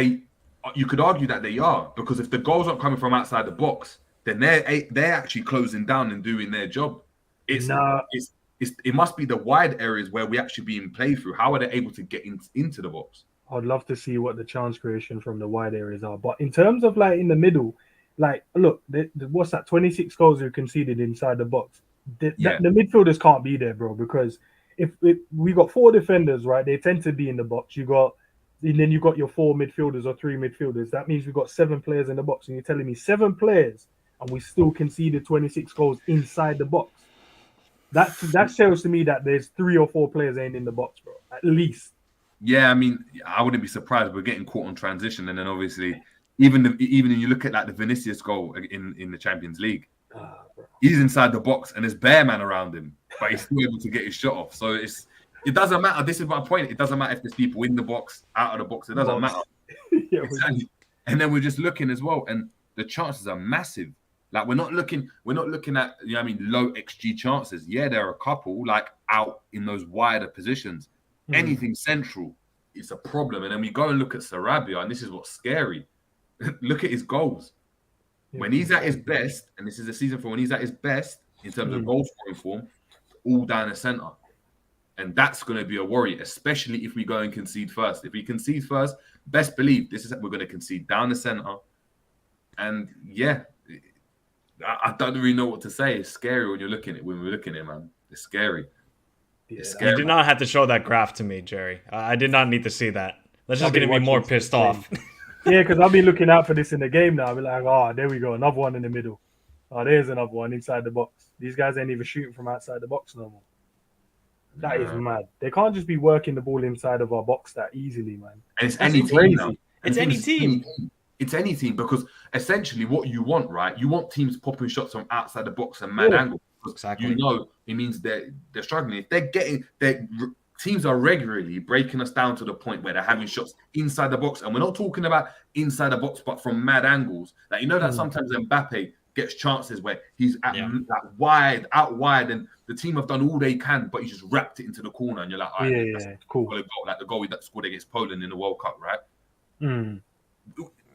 you could argue that they are, because if the goals aren't coming from outside the box, then they're actually closing down and doing their job. It must be the wide areas where we actually being played through. How are they able to get into the box? I'd love to see what the chance creation from the wide areas are. But in terms of like in the middle, like look, what's that? 26 goals we conceded inside the box. The midfielders can't be there, bro, because if we got 4 defenders, right, they tend to be in the box. And then you got your 4 midfielders or 3 midfielders. That means we've got 7 players in the box, and you're telling me 7 players, and we still conceded 26 goals inside the box. That shows to me that there's 3 or 4 players ain't in the box, bro, at least. Yeah, I mean, I wouldn't be surprised. We're getting caught on transition, and then obviously, even when you look at like the Vinicius goal in the Champions League, he's inside the box and there's bare man around him, but he's still able to get his shot off. So it doesn't matter. This is my point. It doesn't matter if there's people in the box, out of the box. It doesn't matter. Yeah, exactly. And then we're just looking as well, and the chances are massive. Like we're not looking at low XG chances. Yeah, there are a couple like out in those wider positions. Anything central is a problem. And then we go and look at Sarabia, and this is what's scary. Look at his goals. When he's at his best, and this is the season for when he's at his best in terms of goal scoring form, all down the centre. And that's going to be a worry, especially if we go and concede first. If we concede first, best believe we're going to concede down the centre. And yeah, I don't really know what to say. It's scary when we're looking at it, man. It's scary. It's scary. You did not have to show that graph to me, Jerry. I did not need to see that. That's just getting me more pissed off. Yeah, because I'll be looking out for this in the game now. I'll be like, oh, there we go. Another one in the middle. Oh, there's another one inside the box. These guys ain't even shooting from outside the box no more. That is mad. They can't just be working the ball inside of our box that easily, man. And it's any team now. It's any team. It's any team, because essentially what you want, right? You want teams popping shots from outside the box and mad angles. Exactly. You know, it means they're struggling. If teams are regularly breaking us down to the point where they're having shots inside the box, and we're not talking about inside the box, but from mad angles. Like that sometimes Mbappe gets chances where he's out wide, and the team have done all they can, but he just wrapped it into the corner, and you're like, all right, cool. Like the goal that scored against Poland in the World Cup, right? Mm.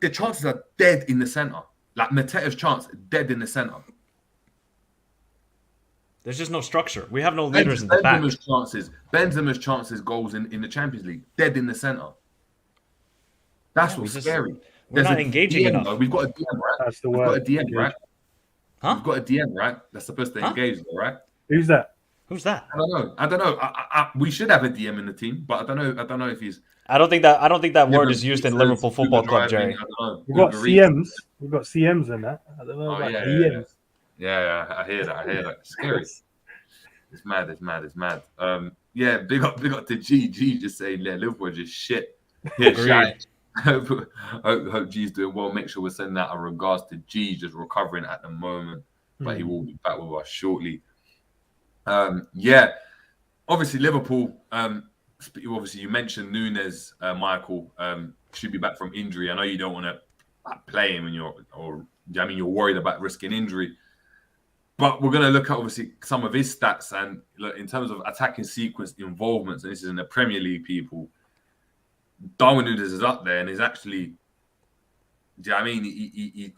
The chances are dead in the center. Like Matea's chance, dead in the center. There's just no structure. We have no leaders in the back. Benzema's chances, goals in the Champions League, dead in the center. That's what's scary. We're not engaging enough. Though. We've got a DM, right? That's the We've word. got a DM, right? Huh? We've got a DM, right? That's supposed to engage, though, right? Who's that? Who's that? I don't know. We should have a DM in the team, but I don't know if he's. I don't think that word is used in Liverpool Football Club, Jerry. We've got CMs. We've got CMs in that. I don't know about DMs. Yeah, I hear that. It's scary. It's mad. Yeah, big up to G. G just saying, yeah, Liverpool are just shit. Yeah, shy. Hope G's doing well. Make sure we're sending out our regards to G, just recovering at the moment, but he will be back with us shortly. Yeah, obviously Liverpool. Obviously you mentioned Nunes, Michael, should be back from injury. I know you don't want to play him, and you're worried about risking injury. But we're going to look at, obviously, some of his stats. And look, in terms of attacking sequence involvements, and this is in the Premier League, people, Darwin Núñez is up there and is actually, do you know what I mean?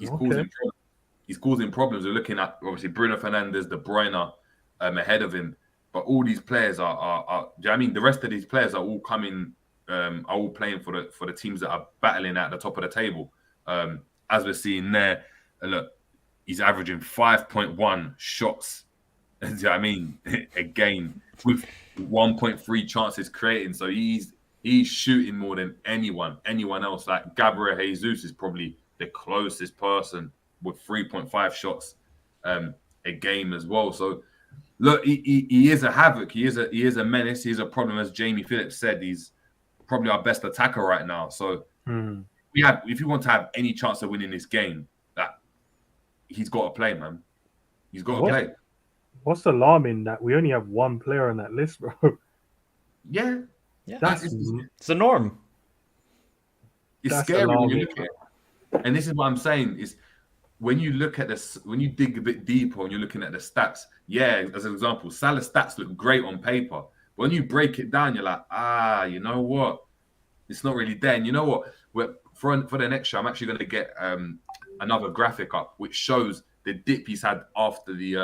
He's causing problems. We're looking at, obviously, Bruno Fernandes, De Bruyne ahead of him. But all these players are do you know what I mean? The rest of these players are all coming, are all playing for the teams that are battling at the top of the table. As we're seeing there, look, he's averaging 5.1 shots, do you know what I mean, a game with 1.3 chances creating. So he's shooting more than anyone else. Like Gabriel Jesus is probably the closest person with 3.5 shots a game as well. So look, he is a havoc. He is a menace. He's a problem, as Jamie Phillips said. He's probably our best attacker right now. So if you want to have any chance of winning this game, he's got to play, man. He's got to What? play. What's alarming that we only have one player on that list, bro? Yeah, Yeah, That's it's the norm. it's That's scary when you alarming. look at it. And this is what I'm saying is when you look at this, when you dig a bit deeper and you're looking at the stats, yeah, as an example, Salah's stats look great on paper. But when you break it down, you're like, you know what? It's not really there. And you know what? For the next show, I'm actually going to get another graphic up which shows the dip he's had after the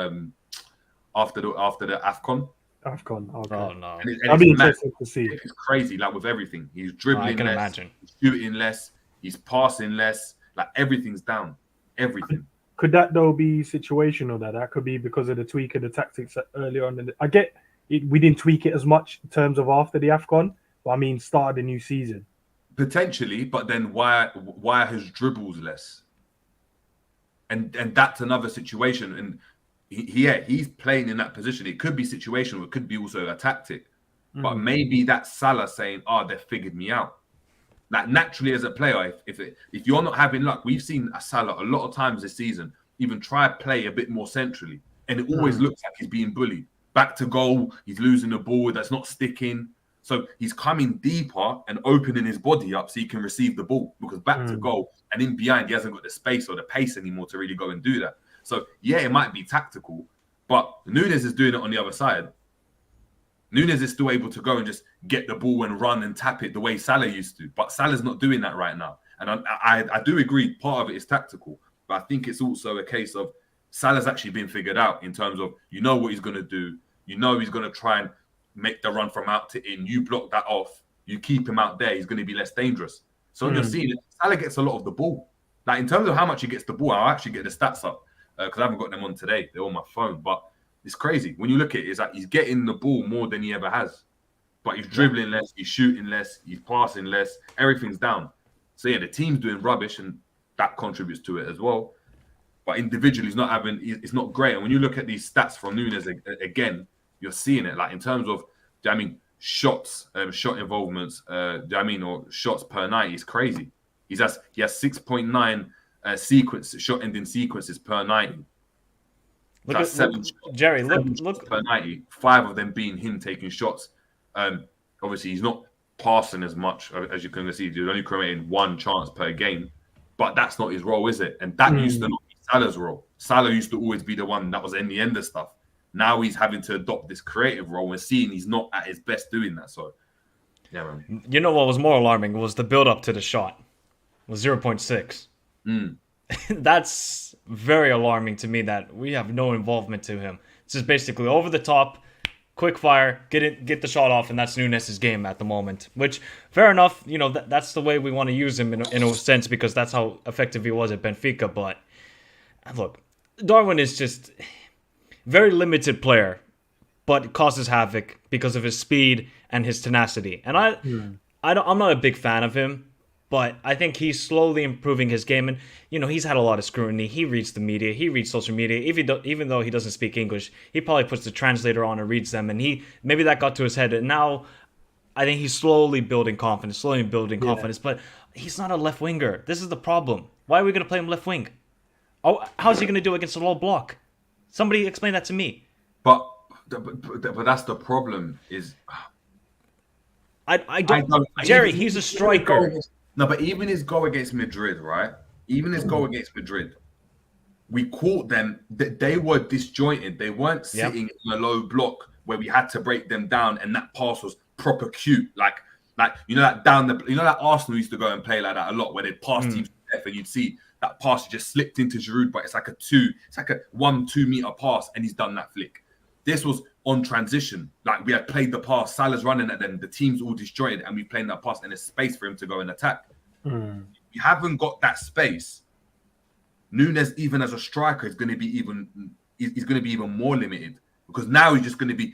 AFCON. AFCON. Okay. Oh no, And That'd be it's mad. interesting to see. It's crazy, like with everything. He's dribbling I can less, imagine. he's shooting less, he's passing less. Like everything's down. Everything. Could that though be situational? That could be because of the tweak of the tactics earlier on. I get it, we didn't tweak it as much in terms of after the AFCON, but I mean, start the new season. Potentially, but then why his dribbles less? And that's another situation. And he's playing in that position. It could be situational. It could be also a tactic. But maybe that's Salah saying, they figured me out. Like naturally as a player, if you're not having luck, we've seen a Salah a lot of times this season even try to play a bit more centrally. And it always looks like he's being bullied. Back to goal, he's losing the ball, that's not sticking. So he's coming deeper and opening his body up so he can receive the ball because back to goal and in behind, he hasn't got the space or the pace anymore to really go and do that. So, yeah, it might be tactical, but Núñez is doing it on the other side. Núñez is still able to go and just get the ball and run and tap it the way Salah used to. But Salah's not doing that right now. And I do agree part of it is tactical, but I think it's also a case of Salah's actually been figured out in terms of you know what he's going to do. You know he's going to try and make the run from out to in. You block that off. You keep him out there. He's going to be less dangerous. So you're seeing it. Salah gets a lot of the ball. Like in terms of how much he gets the ball, I'll actually get the stats up because I haven't got them on today. They're on my phone. But it's crazy. When you look at it, it's like he's getting the ball more than he ever has. But he's dribbling less. He's shooting less. He's passing less. Everything's down. So yeah, the team's doing rubbish and that contributes to it as well. But individually, it's not great. And when you look at these stats from Núñez again, you're seeing it. Like in terms of, shots, shot involvements, or shots per night is crazy. He has 6.9 shot ending sequences per night. That's seven shots per 90. 5 of them being him taking shots. Obviously, he's not passing as much as you can see. He's only creating 1 chance per game, but that's not his role, is it? And that used to not be Salah's role. Salah used to always be the one that was in the end of stuff. Now he's having to adopt this creative role and seeing he's not at his best doing that. So, yeah, man. You know what was more alarming was the build-up to the shot. It was 0.6. That's very alarming to me that we have no involvement to him. It's just basically over the top, quick fire, get the shot off, and that's Núñez's game at the moment. Which, fair enough, that's the way we want to use him in a sense because that's how effective he was at Benfica. But look, Darwin is just very limited player, but causes havoc because of his speed and his tenacity. And I'm not a big fan of him. But I think he's slowly improving his game. And, he's had a lot of scrutiny. He reads the media. He reads social media. Even though he doesn't speak English, he probably puts the translator on and reads them. And maybe that got to his head. And now I think he's slowly building confidence. But he's not a left winger. This is the problem. Why are we going to play him left wing? Oh, how's he going to do against a low block? Somebody explain that to me. But that's the problem is... I don't... Jerry, he's a striker. No, but even his goal against Madrid, right? Even his goal against Madrid, we caught them that they were disjointed. They weren't sitting in a low block where we had to break them down, and that pass was proper cute. Like that Arsenal used to go and play like that a lot, where they'd pass teams to death, and you'd see that pass just slipped into Giroud, but it's like a 1-2 meter pass, and he's done that flick. This was on transition. Like we had played the pass, Salah's running at them, the team's all disjointed, and we playing that pass, and there's space for him to go and attack. You haven't got that space. Núñez, even as a striker, is going to be even more limited because now he's just going to be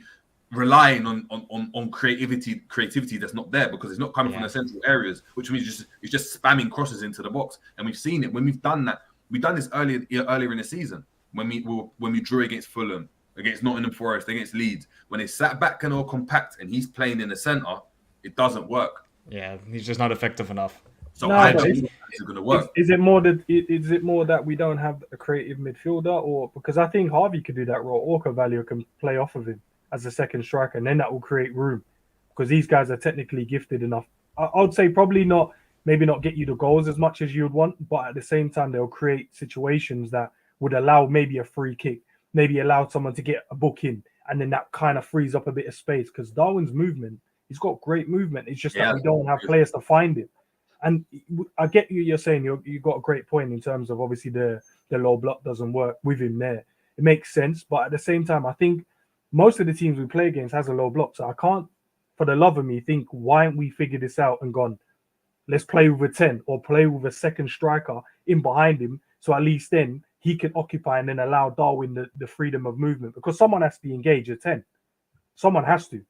relying on creativity that's not there because it's not coming from the central areas, which means he's just spamming crosses into the box. And we've seen it when we've done that. We've done this earlier in the season when we drew against Fulham, against Nottingham Forest, against Leeds. When they sat back and all compact and he's playing in the centre, it doesn't work. Yeah, he's just not effective enough. So No, I but don't think this is going to work. is it more that we don't have a creative midfielder, or because I think Harvey could do that role, or Carvalho can play off of him as a second striker, and then that will create room because these guys are technically gifted enough. I would say probably not, maybe not get you the goals as much as you'd want, but at the same time they'll create situations that would allow maybe a free kick, maybe allow someone to get a book in, and then that kind of frees up a bit of space because Darwin's movement, he's got great movement. It's just that we don't have players to find it. And I get you. You're saying you got a great point in terms of obviously the low block doesn't work with him there. It makes sense, but at the same time, I think most of the teams we play against has a low block. So I can't, for the love of me, think why haven't we figured this out and gone, let's play with a 10 or play with a second striker in behind him. So at least then he can occupy and then allow Darwin the freedom of movement because someone has to be engaged at 10. Someone has to.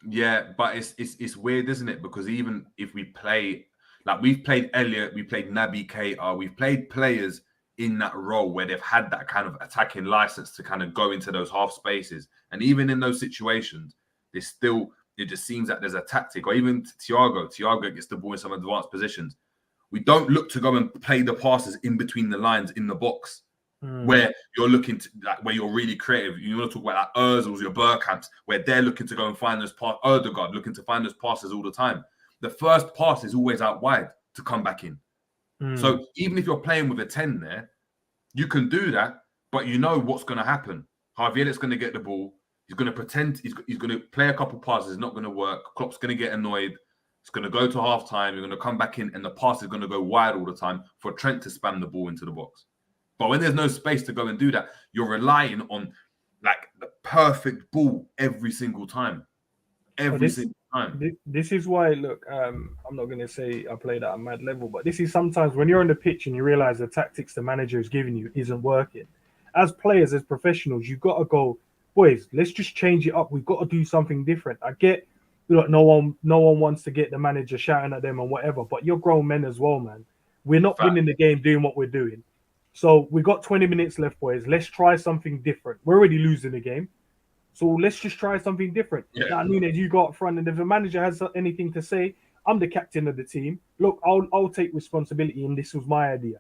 Yeah, but it's weird, isn't it? Because even if we play, like we've played Elliot, we played Naby Keita, we've played players in that role where they've had that kind of attacking license to kind of go into those half spaces. And even in those situations, there's still, it just seems that there's a tactic. Or even Thiago gets the ball in some advanced positions. We don't look to go and play the passes in between the lines in the box. Where you're looking to, like, where you're really creative. You want to talk about like Ozils, your Bergkamps, where they're looking to go and find those passes. Odegaard looking to find those passes all the time. The first pass is always out wide to come back in. So even if you're playing with a 10 there, you can do that, but you know what's going to happen. Javier's going to get the ball. He's going to pretend he's going to play a couple passes. It's not going to work. Klopp's going to get annoyed. It's going to go to half time. You're going to come back in, and the pass is going to go wide all the time for Trent to spam the ball into the box. But when there's no space to go and do that, you're relying on like the perfect ball every single time. Single time. This is why, look, I'm not going to say I played at a mad level, but this is sometimes when you're on the pitch and you realize the tactics the manager is giving you isn't working. As players, as professionals, you've got to go, boys, let's just change it up. We've got to do something different. I get, look, no one wants to get the manager shouting at them and whatever, but you're grown men as well, man. We're not winning the game doing what we're doing. So we got 20 minutes left, boys. Let's try something different. We're already losing the game. So let's just try something different. Yeah. Now, Nunes, you go up front, and if the manager has anything to say, I'm the captain of the team. Look, I'll take responsibility, and this was my idea.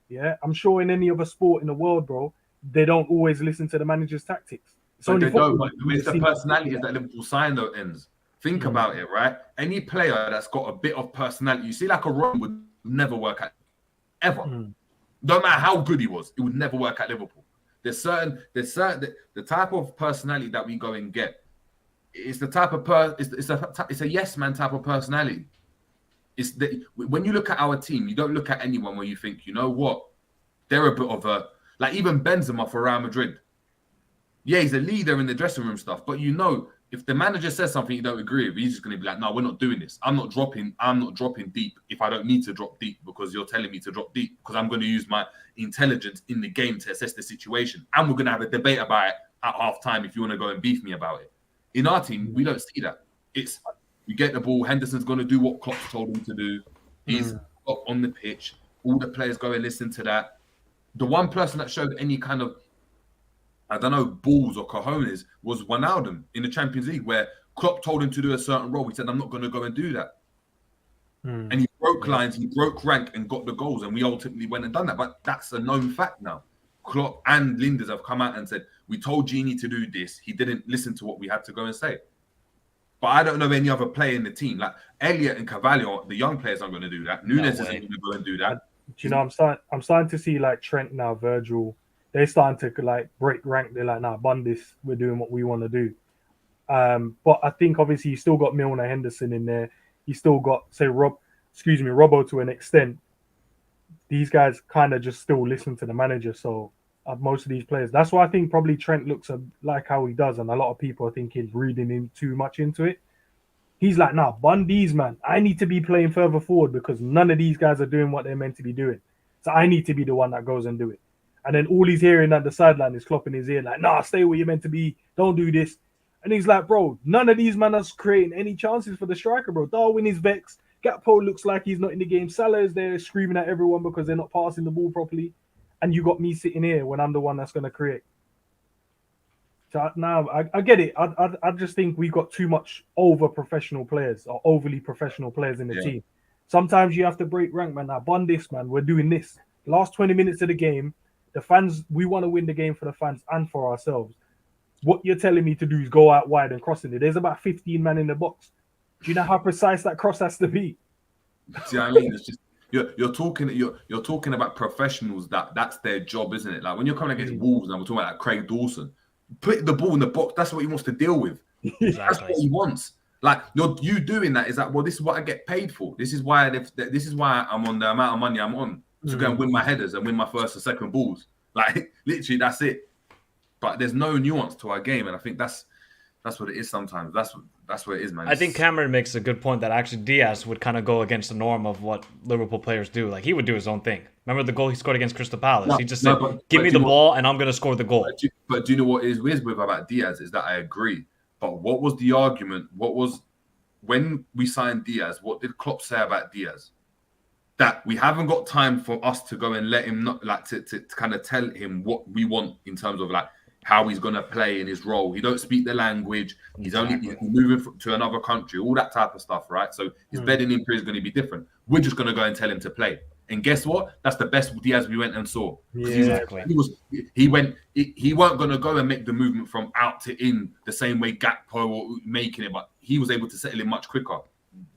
Yeah, I'm sure in any other sport in the world, bro, they don't always listen to the manager's tactics. But they don't. But it's the personality that Liverpool sign though ends. Think about it, right? Any player that's got a bit of personality, you see, like a Romz would never work at ever. No matter how good he was, it would never work at Liverpool. There's certain the type of personality that we go and get. It's the type of it's a yes man type of personality. It's when you look at our team, you don't look at anyone where you think, you know what, they're a bit of a, like even Benzema for Real Madrid. Yeah, he's a leader in the dressing room stuff, but you know, if the manager says something you don't agree with, he's just going to be like, no, we're not doing this. I'm not dropping deep if I don't need to drop deep because you're telling me to drop deep because I'm going to use my intelligence in the game to assess the situation. And we're going to have a debate about it at half time if you want to go and beef me about it. In our team, we don't see that. It's, we get the ball, Henderson's going to do what Klopp told him to do. He's up on the pitch. All the players go and listen to that. The one person that showed any kind of, I don't know, balls or cojones was Wijnaldum in the Champions League, where Klopp told him to do a certain role. He said, I'm not going to go and do that. And he broke lines, he broke rank and got the goals, and we ultimately went and done that. But that's a known fact now. Klopp and Linders have come out and said, we told Gini to do this. He didn't listen to what we had to go and say. But I don't know any other player in the team. Like Elliot and Carvalho, the young players aren't going to do that. Nunes isn't going to go and do that. You know, I'm starting to see like Trent now, Virgil, they're starting to like break rank. They're like, nah, bun this. We're doing what we want to do. But I think obviously you still got Milner, Henderson in there. You still got, say, Robbo to an extent. These guys kind of just still listen to the manager. So most of these players, that's why I think probably Trent looks like how he does, and a lot of people I think he's reading in too much into it. He's like, nah, bun these, man. I need to be playing further forward because none of these guys are doing what they're meant to be doing. So I need to be the one that goes and do it. And then all he's hearing at the sideline is Klopp in his ear, like, nah, stay where you're meant to be. Don't do this. And he's like, bro, none of these men are creating any chances for the striker, bro. Darwin is vexed. Gakpo looks like he's not in the game. Salah is there screaming at everyone because they're not passing the ball properly. And you got me sitting here when I'm the one that's going to create. So now I get it. I just think we got too much over professional players or overly professional players in the team. Sometimes you have to break rank, man. Now, bond this, man. We're doing this. Last 20 minutes of the game, the fans, we want to win the game for the fans and for ourselves. What you're telling me to do is go out wide and crossing it. There's about 15 men in the box. Do you know how precise that cross has to be? See what I mean? It's just you're talking about professionals that's their job, isn't it? Like when you're coming against Wolves and we're talking about like Craig Dawson, put the ball in the box. That's what he wants to deal with. Exactly. That's what he wants. Like you doing that is like, well, this is what I get paid for. This is why I'm on the amount of money I'm on to go and win my headers and win my first and second balls. Like literally, that's it. But there's no nuance to our game, and I think that's what it is sometimes. That's what it is, man. I think Cameron makes a good point that actually Diaz would kind of go against the norm of what Liverpool players do. Like he would do his own thing. Remember the goal he scored against Crystal Palace? He just said, "Give me the ball, and I'm going to score the goal." But do you know what is weird with about Diaz is that I agree. But what was the argument? What was when we signed Diaz? What did Klopp say about Diaz? That we haven't got time for us to go and let him not like to kind of tell him what we want in terms of like how he's going to play in his role. He don't speak the language. He's moving to another country, all that type of stuff, right? So his bedding in period is going to be different. We're just going to go and tell him to play. And guess what? That's the best Diaz we went and saw. Yeah. Exactly. He weren't going to go and make the movement from out to in the same way Gakpo were making it, but he was able to settle in much quicker.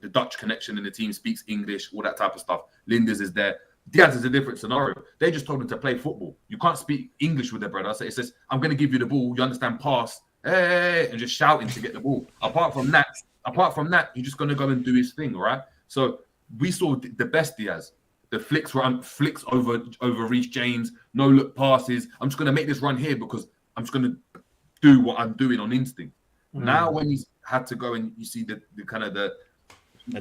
The Dutch connection in the team speaks English, all that type of stuff. Linders is there. Diaz is a different scenario. They just told him to play football. You can't speak English with their brother. So it says, I'm going to give you the ball. You understand pass, hey, and just shouting to get the ball. Apart from that, he's just going to go and do his thing, right? So we saw the best Diaz. The flicks over Reece James, no look passes. I'm just going to make this run here because I'm just going to do what I'm doing on instinct. Now when he's had to go and you see the kind of the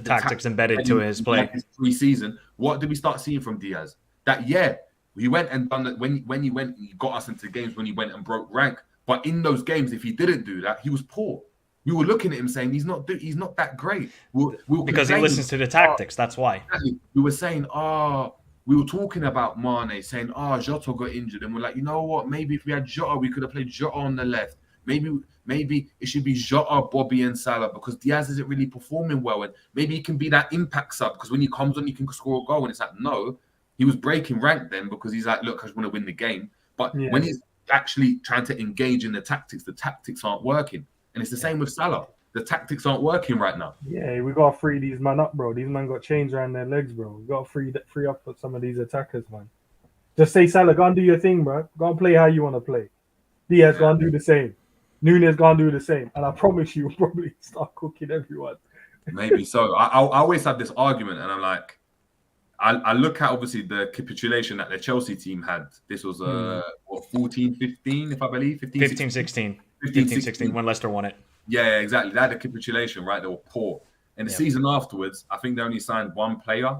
tactics embedded to his play. His pre-season, what did we start seeing from Diaz? That he went and done that when he got us into games when he went and broke rank. But in those games, if he didn't do that, he was poor. We were looking at him saying he's not that great. Because he listens to the tactics. That's why. Exactly. We were saying, we were talking about Mane, saying, Jota got injured, and we're like, you know what? Maybe if we had Jota, we could have played Jota on the left. Maybe it should be Jota, Bobby, and Salah because Diaz isn't really performing well, and maybe he can be that impact sub because when he comes on, he can score a goal. And it's like, no, he was breaking rank then because he's like, look, I just want to win the game. But when he's actually trying to engage in the tactics aren't working. And it's the same with Salah. The tactics aren't working right now. Yeah, we got to free these men up, bro. These men got chains around their legs, bro. We got to free up some of these attackers, man. Just say, Salah, go and do your thing, bro. Go and play how you want to play. Diaz, go and do the same. Nunes, go and do the same. And I promise you, will probably start cooking everyone. Maybe so. I always have this argument, and I'm like, I look at, obviously, the capitulation that the Chelsea team had. This was, 14-15, if I believe? 15-16. 15-16 when Leicester won it. Yeah, exactly. They had a capitulation, right? They were poor. And the season afterwards, I think they only signed one player.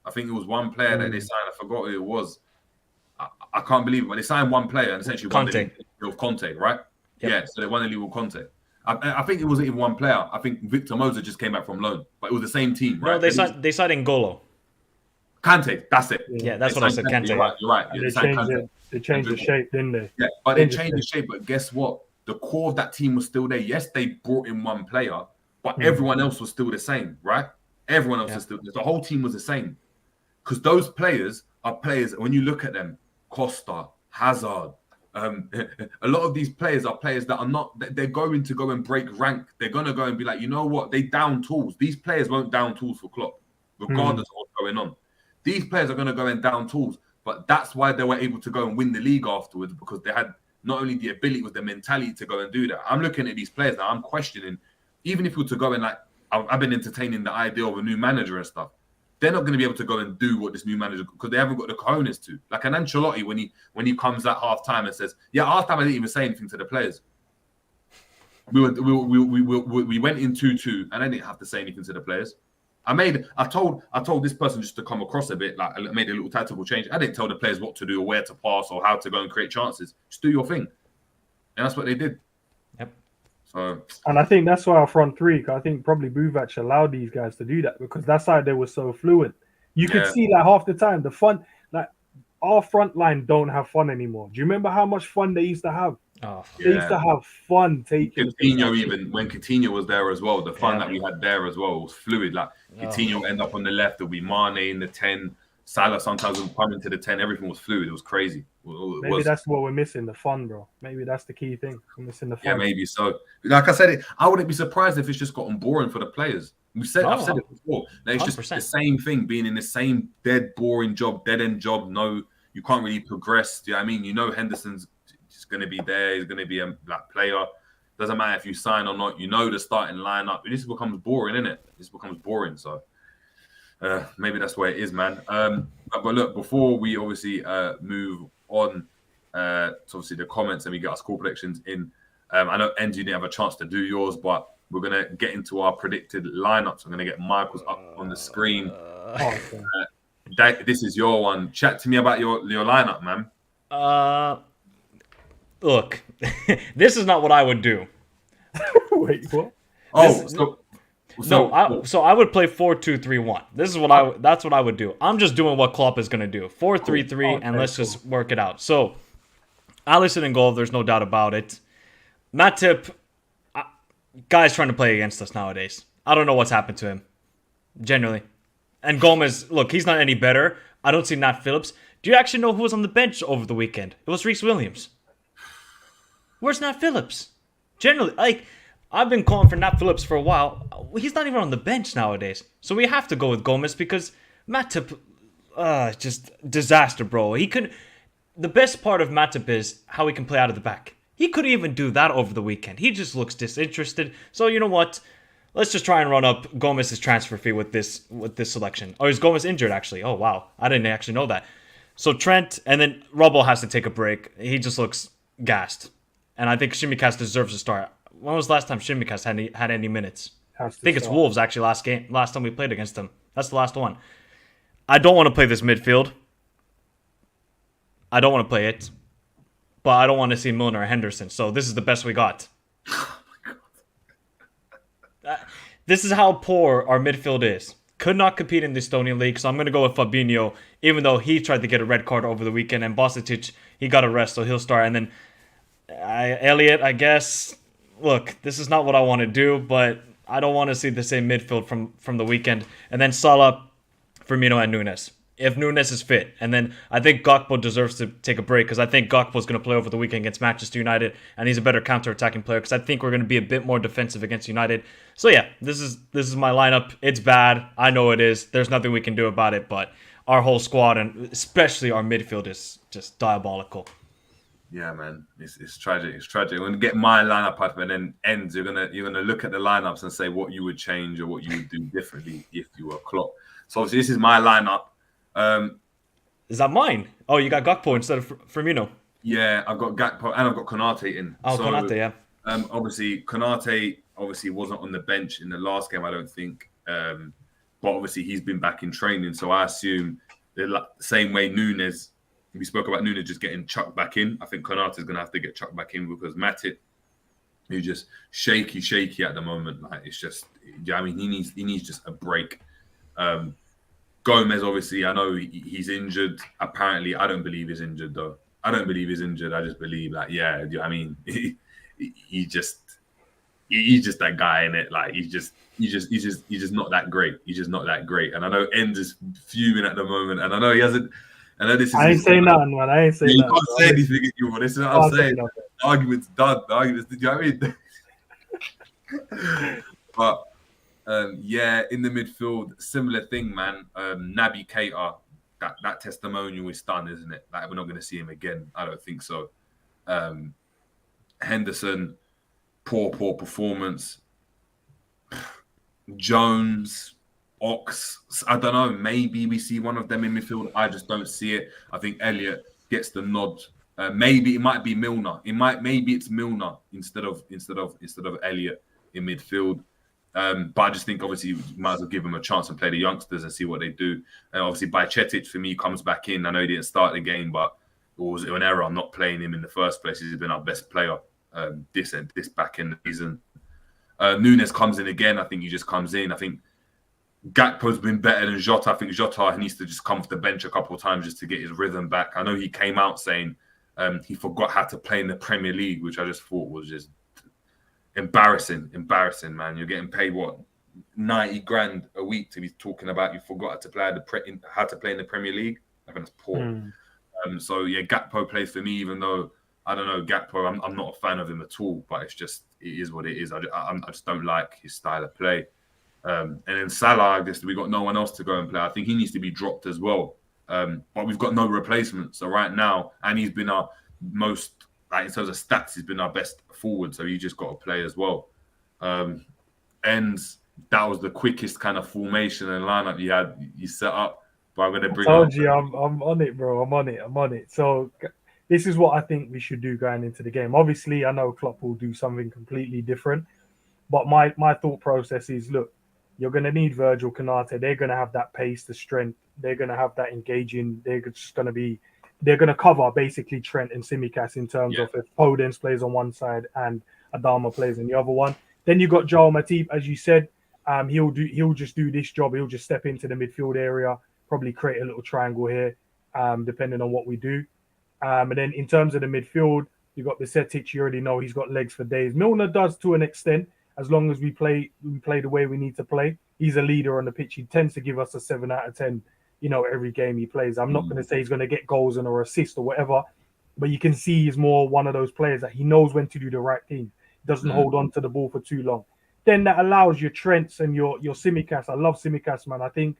I think it was one player that they signed. I forgot who it was. I can't believe it, but they signed one player and essentially won the league with Conte, right? Yep. Yeah, so they won the league with Conte. I think it wasn't even one player. I think Victor Moses just came back from loan, but it was the same team, right? No, they signed N'Golo. Kante, that's it. Yeah, that's what I said, Kante. You're right. Yeah, they changed the shape, didn't they? Yeah, but they changed the shape. But guess what? The core of that team was still there. Yes, they brought in one player, but everyone else was still the same, right? Everyone else was still the whole team was the same. Because those players are players, when you look at them, Costa, Hazard, a lot of these players are players that are not, they're going to go and break rank. They're going to go and be like, you know what? They down tools. These players won't down tools for Klopp, regardless of what's going on. These players are going to go and down tools. But that's why they were able to go and win the league afterwards, because they had not only the ability, it was the mentality to go and do that. I'm looking at these players now, I'm questioning, even if we were to go and like, I've been entertaining the idea of a new manager and stuff. They're not going to be able to go and do what this new manager, because they haven't got the cojones to. Like an Ancelotti, when he comes at half time and says, "Yeah, half time I didn't even say anything to the players. We went in 2-2, and I didn't have to say anything to the players. I told this person just to come across a bit, like I made a little tactical change. I didn't tell the players what to do or where to pass or how to go and create chances. Just do your thing, and that's what they did. Yep. So, and I think that's why our front three. I think probably Buvac allowed these guys to do that, because that's how they were so fluent. You could see like half the time the fun, like our front line don't have fun anymore. Do you remember how much fun they used to have? Oh, They used to have fun taking the piss out Coutinho, of even when Coutinho was there as well, the fun Yeah. that we had there as well was fluid. Like Coutinho would end up on the left, there'll be Mane in the 10, Salah sometimes would come into the 10, everything was fluid. It was crazy. Maybe that's what we're missing, the fun, bro. Maybe that's the key thing. We're missing the fun. Yeah, maybe so. Like I said, I wouldn't be surprised if it's just gotten boring for the players. I've said it before. Like, it's just 100%. the same thing, being in the same dead, boring job, dead end job. No, you can't really progress. Do you know what I mean? You know Henderson's just going to be there. He's going to be a player. Doesn't matter if you sign or not. You know the starting lineup. This becomes boring, isn't it? This becomes boring. So maybe that's where it is, man. But look, before we obviously move on to obviously the comments and we get our score predictions in, I know Enzy didn't have a chance to do yours, but we're going to get into our predicted lineups. I'm going to get Michael's up on the screen. This is your one. Chat to me about your lineup, man. Look, this is not what I would do. Wait, what? So I would play 4-2-3-1. This is that's what I would do. I'm just doing what Klopp is going to do. 4-3-3, and let's just work it out. So, Alisson in goal, there's no doubt about it. Matip, guy's trying to play against us nowadays. I don't know what's happened to him, genuinely. And Gomez, look, he's not any better. I don't see Nat Phillips. Do you actually know who was on the bench over the weekend? It was Reece Williams. Where's Nat Phillips? Generally, I've been calling for Nat Phillips for a while. He's not even on the bench nowadays. So we have to go with Gomez because Matip, just disaster, bro. The best part of Matip is how he can play out of the back. He couldn't even do that over the weekend. He just looks disinterested. So you know what? Let's just try and run up Gomez's transfer fee with this selection. Or is Gomez injured, actually? Oh, wow. I didn't actually know that. So Trent, and then Robbo has to take a break. He just looks gassed. And I think Tsimikas deserves to start. When was the last time Tsimikas had any minutes? I think it's Wolves, actually, last time we played against them. That's the last one. I don't want to play this midfield. I don't want to play it. But I don't want to see Milner or Henderson. So this is the best we got. This is how poor our midfield is. Could not compete in the Estonian League, so I'm going to go with Fabinho, even though he tried to get a red card over the weekend, and Bositic, he got a rest, so he'll start. And then Elliot, I guess, look, this is not what I want to do, but I don't want to see the same midfield from the weekend. And then Salah, Firmino, and Nunes. If Nunes is fit. And then I think Gakpo deserves to take a break because I think Gakpo is going to play over the weekend against Manchester United and he's a better counter-attacking player because I think we're going to be a bit more defensive against United. So yeah, this is my lineup. It's bad. I know it is. There's nothing we can do about it, but our whole squad and especially our midfield is just diabolical. Yeah, man, it's tragic. It's tragic. When you get my lineup up and then ends, you're gonna look at the lineups and say what you would change or what you would do differently if you were Klopp. So obviously this is my lineup. Is that mine? Oh, you got Gakpo instead of Firmino. Yeah, I've got Gakpo and I've got Konate in. Oh, so, Konate, yeah. Obviously, Konate wasn't on the bench in the last game, I don't think. But obviously, he's been back in training, so I assume the same way Nunes. We spoke about Nunes just getting chucked back in. I think Konate is going to have to get chucked back in because Matip, who's just shaky at the moment. Like it's just, I mean, he needs just a break. Gomez, obviously, I know he's injured. Apparently, I don't believe he's injured though. I don't believe he's injured. I just believe that, yeah. I mean, he's just that guy in it. Like he's just not that great. He's just not that great. And I know End is fuming at the moment. And I know he hasn't. I know this is. I ain't saying nothing, man. I ain't saying nothing. You can't say anything anymore. This is what I'm saying. The argument's done. The argument's. Do you know what I mean? But. Yeah, in the midfield, similar thing, man. Naby Keita, that testimonial is done, isn't it? Like we're not going to see him again. I don't think so. Henderson, poor performance. Jones, Ox, I don't know. Maybe we see one of them in midfield. I just don't see it. I think Elliott gets the nod. Maybe it might be Milner. Maybe it's Milner instead of Elliott in midfield. But I just think obviously you might as well give him a chance and play the youngsters and see what they do. And obviously Bajcetic for me comes back in. I know he didn't start the game, but it was an error not playing him in the first place. He's been our best player this back in the season. Nunes comes in again. I think he just comes in. I think Gakpo's been better than Jota. I think Jota needs to just come off the bench a couple of times just to get his rhythm back. I know he came out saying He forgot how to play in the Premier League, which I just thought was just embarrassing, man. You're getting paid what 90 grand a week to be talking about you forgot how to play in the Premier League. I think that's poor. So yeah, Gakpo plays for me, even though I don't know Gakpo. I'm not a fan of him at all, but it is what it is. I just don't like his style of play. And then Salah, I guess we got no one else to go and play. I think he needs to be dropped as well. But we've got no replacement. So right now, and he's been our most, like in terms of stats, he's been our best forward. So you just got to play as well. And that was the quickest kind of formation and lineup you set up. But I'm going to bring. I told you, I'm on it, bro. I'm on it. So this is what I think we should do going into the game. Obviously, I know Klopp will do something completely different. But my thought process is, look, you're going to need Virgil, Konate. They're going to have that pace, the strength. They're going to have that engaging. They're going to cover basically Trent and Tsimikas in terms of if Podence plays on one side and Adama plays on the other one. Then you got Joel Matip, as you said. He'll just do this job. He'll just step into the midfield area, probably create a little triangle here, depending on what we do. And then in terms of the midfield, you got Bisetic. You already know he's got legs for days. Milner does to an extent. As long as we play the way we need to play, he's a leader on the pitch. He tends to give us a 7 out of 10, every game he plays. I'm not going to say he's going to get goals or assist or whatever, but you can see he's more one of those players that he knows when to do the right thing. He doesn't hold on to the ball for too long. Then that allows your Trents and your Tsimikas. I love Tsimikas, man. I think,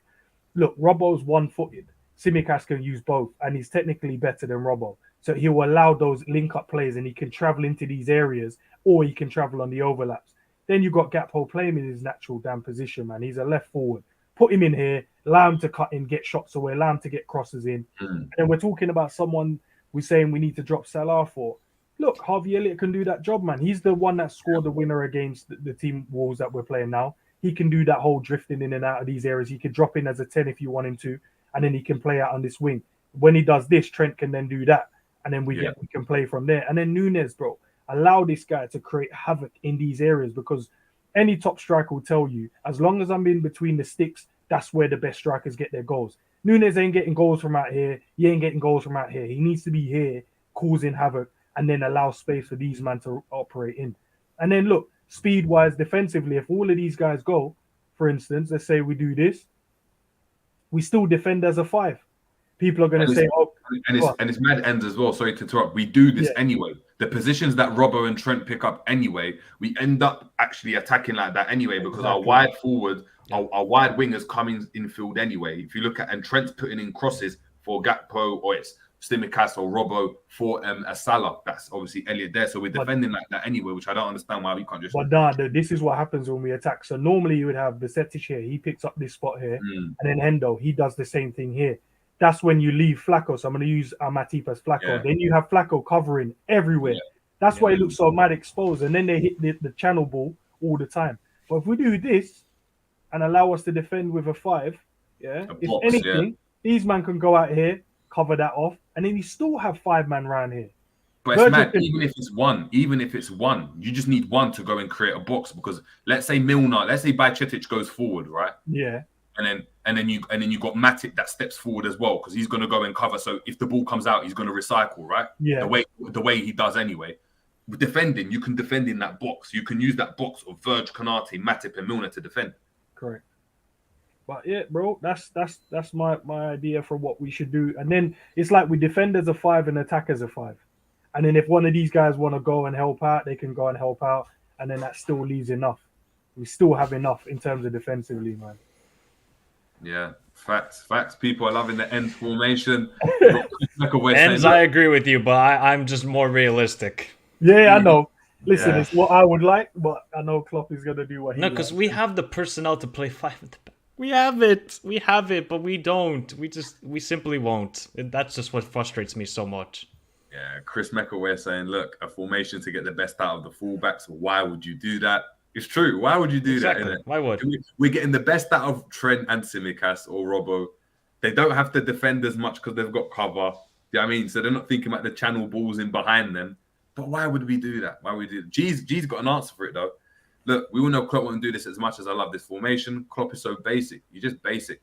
look, Robbo's one-footed. Tsimikas can use both, and he's technically better than Robbo. So he will allow those link-up plays, and he can travel into these areas, or he can travel on the overlaps. Then you got Gakpo playing in his natural damn position, man. He's a left forward. Put him in here, allow him to cut in, get shots away, allow him to get crosses in. And we're talking about someone we're saying we need to drop Salah for. Look, Harvey Elliott can do that job, man. He's the one that scored the winner against the team Wolves that we're playing now. He can do that whole drifting in and out of these areas. He can drop in as a 10 if you want him to, and then he can play out on this wing. When he does this, Trent can then do that, and then we can play from there. And then Núñez, bro. Allow this guy to create havoc in these areas, because any top striker will tell you, as long as I'm in between the sticks, that's where the best strikers get their goals. Núñez ain't getting goals from out here. He ain't getting goals from out here. He needs to be here causing havoc and then allow space for these men to operate in. And then look, speed-wise, defensively, if all of these guys go, for instance, let's say we do this, we still defend as a 5. People are going to say, and it's mad ends as well. Sorry to interrupt. We do this anyway. The positions that Robbo and Trent pick up anyway, we end up actually attacking like that anyway, because our wide forward, our wide wingers coming infield anyway. If you look at, and Trent's putting in crosses for Gakpo, or it's Tsimikas or Robbo for a Salah. That's obviously Elliott there. So we're defending like that anyway, which I don't understand why we can't just. But this is what happens when we attack. So normally you would have Bisetic here. He picks up this spot here. And then Hendo, he does the same thing here. That's when you leave Flacco. So I'm going to use Matip as Flacco. Yeah. Then you have Flacco covering everywhere. Yeah. That's why it looks so mad exposed. And then they hit the channel ball all the time. But if we do this and allow us to defend with a 5, if anything, these men can go out here, cover that off, and then you still have 5 man around here. But it's mad, even if it's one, you just need one to go and create a box, because let's say Bajcetic goes forward, right? Yeah. And then you got Matip that steps forward as well, because he's going to go and cover. So if the ball comes out, he's going to recycle, right? Yeah. The way he does anyway. With defending, you can defend in that box. You can use that box of Verge, Konate, Matip, and Milner to defend. Correct. But yeah, bro, that's my idea for what we should do. And then it's like we defend as a 5 and attack as a 5. And then if one of these guys want to go and help out, they can go and help out. And then that still leaves enough. We still have enough in terms of defensively, man. Yeah, facts. People are loving the end formation. Ends, I agree with you, but I'm just more realistic. Yeah, I know. Listen, it's what I would like, but I know Klopp is going to do what he likes. No, because we have the personnel to play 5 at the back. We have it, but we don't. We simply won't. That's just what frustrates me so much. Yeah, Chris Meckerware saying, look, a formation to get the best out of the fullbacks. Why would you do that? It's true. Why would you do that? Innit? Why would? We're getting the best out of Trent and Tsimikas or Robbo. They don't have to defend as much because they've got cover. You know what I mean? So they're not thinking about the channel balls in behind them. But why would we do that? Why would we do that? G's got an answer for it, though. Look, we all know Klopp won't do this as much as I love this formation. Klopp is so basic. You're just basic.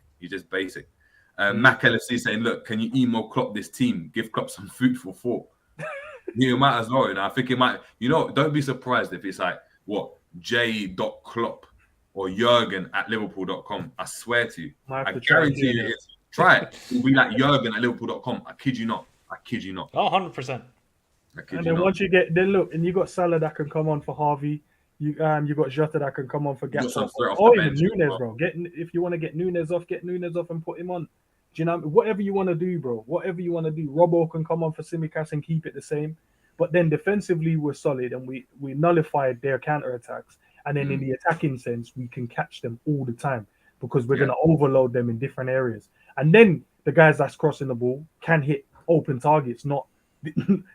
Mac LFC saying, look, can you emo Klopp this team? Give Klopp some food for thought. You might as well. I think it might. Don't be surprised if it's like what j.klopp or Jurgen at Liverpool.com. I swear to you, I guarantee you, it's try it. It'll be like Jurgen at Liverpool.com. I kid you not. Oh, 100%. And then once you get look, and you got Salah that can come on for Harvey. You got Jota that can come on for Gakpo. Or even Nunes, bro. If you want to get Nunes off and put him on. Do you know whatever you want to do, bro? Whatever you want to do. Robbo can come on for Tsimikas and keep it the same. But then defensively we're solid and we nullified their counter-attacks. And then in the attacking sense, we can catch them all the time because we're going to overload them in different areas. And then the guys that's crossing the ball can hit open targets, not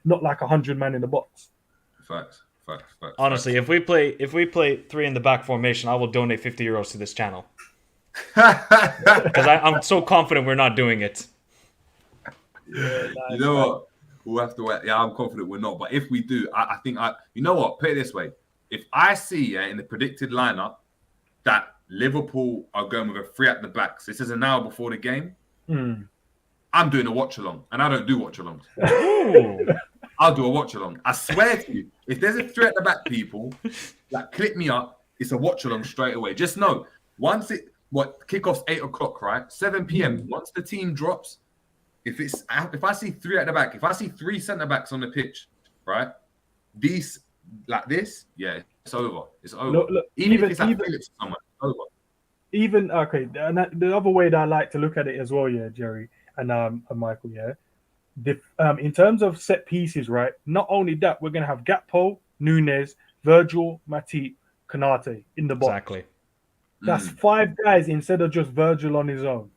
like 100 man in the box. Facts. Honestly, if we play 3 in the back formation, I will donate €50 to this channel. Because I'm so confident we're not doing it. Yeah, you know what? We'll have to wait. Yeah, I'm confident we're not. But if we do, I think you know what? Put it this way. If I see in the predicted lineup that Liverpool are going with a 3 at the back, so this is an hour before the game, I'm doing a watch along. And I don't do watch alongs. I'll do a watch along. I swear to you, if there's a 3 at the back, people, like click me up, it's a watch along straight away. Just know, once kickoff's 8 o'clock, right? 7 p.m. Once the team drops, if I see 3 at the back, if I see 3 centre backs on the pitch, right? These like this, yeah, it's over. It's over. Look, even if it's like Phillips or someone, it's over. Even and the other way that I like to look at it as well, yeah, Jerry and Michael, yeah. In terms of set pieces, right? Not only that, we're gonna have Gakpo, Nunes, Virgil, Matip, Konate in the box. Exactly. That's 5 guys instead of just Virgil on his own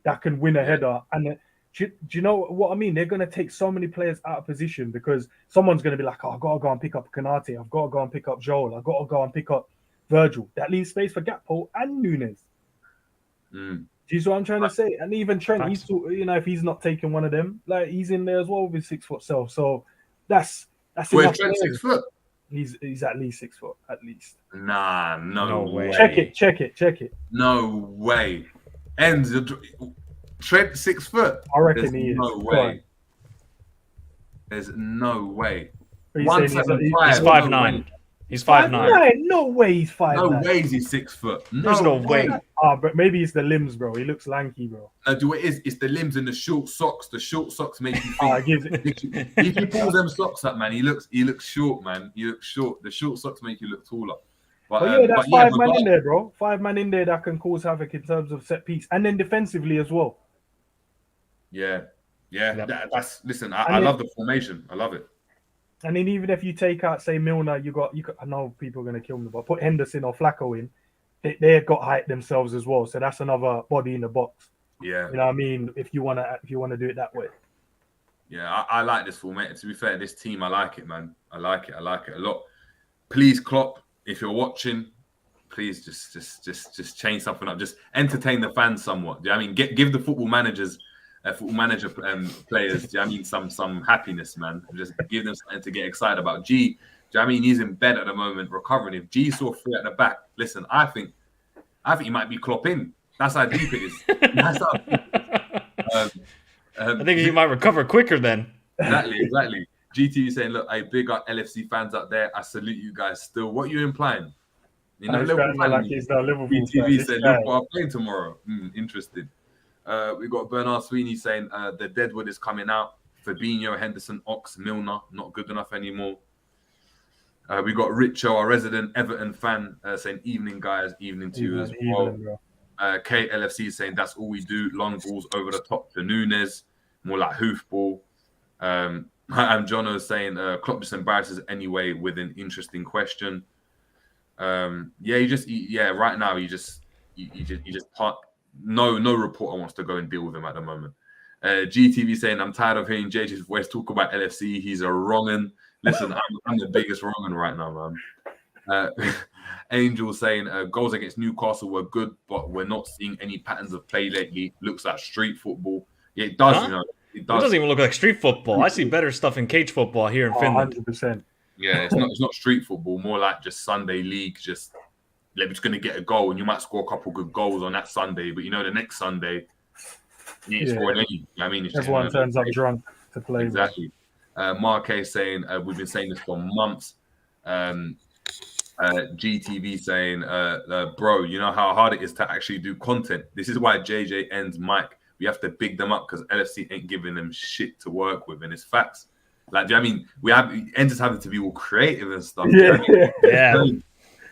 that can win a header. And do you know what I mean? They're gonna take so many players out of position because someone's gonna be like, "Oh, I've got to go and pick up Konate. I've got to go and pick up Joel. I've got to go and pick up Virgil." That leaves space for Gakpo and Nunes. Do you see what I'm trying to say? And even Trent, he's if he's not taking one of them, like he's in there as well with his 6 foot self. So that's Where's Trent 6 foot? He's at least 6 foot, at least. Nah, no way. Check it. No way. Ends Trent 6 foot. I reckon he is. No way. There's no way. He's 5'9". He's 5'9". No way he's 5'9". No way he's 6 foot. There's no way. But maybe it's the limbs, bro. He looks lanky, bro. No, it is. It's the limbs and the short socks. The short socks make you think. If he pulls them socks up, man, he looks short, man. He looks short. The short socks make you look taller. But that's 5 man in there, bro. 5 man in there that can cause havoc in terms of set piece and then defensively as well. Yeah. Listen. I love the formation. I love it. And then even if you take out, say, Milner, you got. I know people are going to kill me, but put Henderson or Flacco in, they've got height themselves as well. So that's another body in the box. Yeah, you know what I mean. If you want to do it that way. Yeah, I like this format. To be fair, this team, I like it, man. I like it a lot. Please, Klopp, if you're watching, please just change something up. Just entertain the fans somewhat. Do you know what I mean? Give the football manager players, do you know what I mean, some happiness, man. Just give them something to get excited about. G, do you know what I mean? He's in bed at the moment, recovering. If G saw 3 at the back, listen, I think he might be clopping. That's how deep it is. I think he might recover quicker then. Exactly. GT saying, look, hey, big up LFC fans out there. I salute you guys still. What are you implying? You know, Liverpool. BTV said Liverpool are playing tomorrow. Interested. We got Bernard Sweeney saying the Deadwood is coming out. Fabinho, Henderson, Ox, Milner, not good enough anymore. We got Richo, our resident Everton fan, saying evening, guys, evening to you as well. KLFC saying that's all we do. Long balls over the top to Nunes, more like hoofball. I'm Jono saying Klopp just embarrasses anyway with an interesting question. Right now you just part. No reporter wants to go and deal with him at the moment. GTV saying, I'm tired of hearing JJ's voice talk about LFC. He's a wrong'un. Listen, I'm the biggest wrong'un right now, man. Angel saying, goals against Newcastle were good, but we're not seeing any patterns of play lately. Looks like street football. Yeah, it does, you know. It doesn't even look like street football. I see better stuff in cage football here in Finland. 100%. Yeah, it's not street football. More like just Sunday league, just they're just going to get a goal and you might score a couple good goals on that Sunday, but the next Sunday you ain't scoring any. I mean, it's everyone turns up drunk to play. Exactly. Marque saying, we've been saying this for months. GTV saying, bro, you know how hard it is to actually do content. This is why JJ ends Mike. We have to big them up because LFC ain't giving them shit to work with, and it's facts. Like, do you know what I mean? We have ends just having to be all creative and stuff. Yeah, you know what I mean?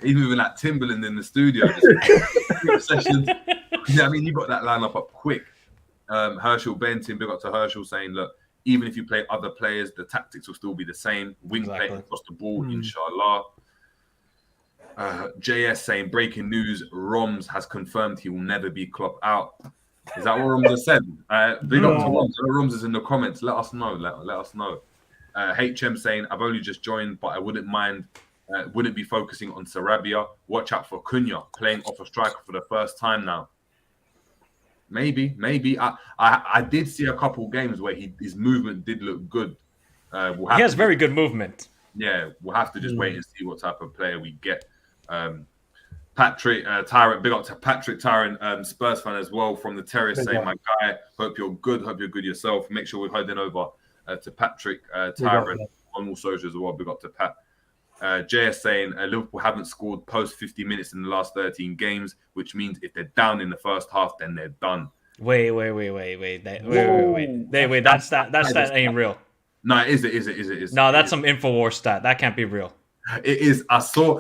Yeah. Even with like Timberland in the studio, just sessions. Yeah, I mean, you got that lineup up quick. Herschel Benton, big up to Herschel, saying, look, even if you play other players, the tactics will still be the same. Wing play across the ball, inshallah. JS saying, breaking news, Romz has confirmed he will never be Klopp out. Is that what Romz has said? Big up to Romz. Romz is in the comments. Let us know. Let us know. HM saying, I've only just joined, but I wouldn't mind. Wouldn't be focusing on Sarabia. Watch out for Cunha playing off a striker for the first time now. Maybe. I did see a couple games where his movement did look good. He has very good movement. Yeah, we'll have to just wait and see what type of player we get. Patrick Tyrant, big up to Patrick Tyrant, Spurs fan as well from the terrace, saying, my guy, hope you're good yourself. Make sure we're heading over to Patrick Tyrant on all socials as well. Big up to Pat. JS saying Liverpool haven't scored post 50 minutes in the last 13 games, which means if they're down in the first half, then they're done. Wait. That ain't real. No, it is. No, that's some InfoWars stat. That can't be real. It is. I saw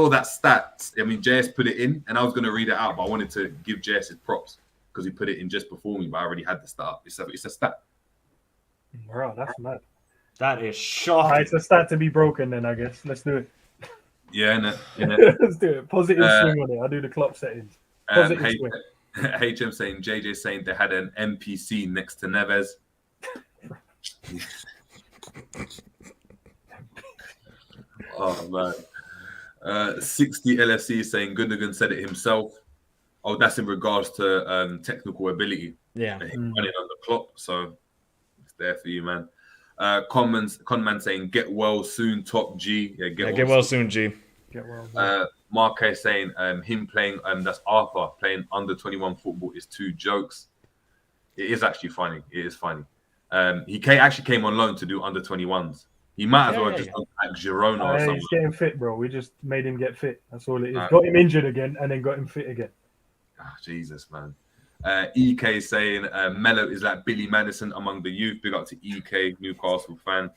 that stat. I mean, JS put it in, and I was going to read it out, but I wanted to give JS his props because he put it in just before me, but I already had the stat up. It's a stat. Bro, that's mad. That is shocking. It's a stat to be broken then, I guess. Let's do it. Yeah, innit? Let's do it. Positive swing on it. I'll do the Klopp settings. Positive swing. HM saying, JJ saying they had an NPC next to Neves. Oh, man. 60 LFC saying Gundogan said it himself. Oh, that's in regards to technical ability. Yeah. Running on the clock. So it's there for you, man. Conman saying, get well soon, top G. Yeah, get well soon, G. Get well. Marque saying him playing, that's Arthur, playing under 21 football is two jokes. It is actually funny. It is funny. He actually came on loan to do under 21s. He might as well just done like Girona or something. He's getting fit, bro. We just made him get fit. That's all it is. Got him injured again and then got him fit again. Oh, Jesus, man. EK saying Mello is like Billy Madison among the youth. Big up to EK, Newcastle fan.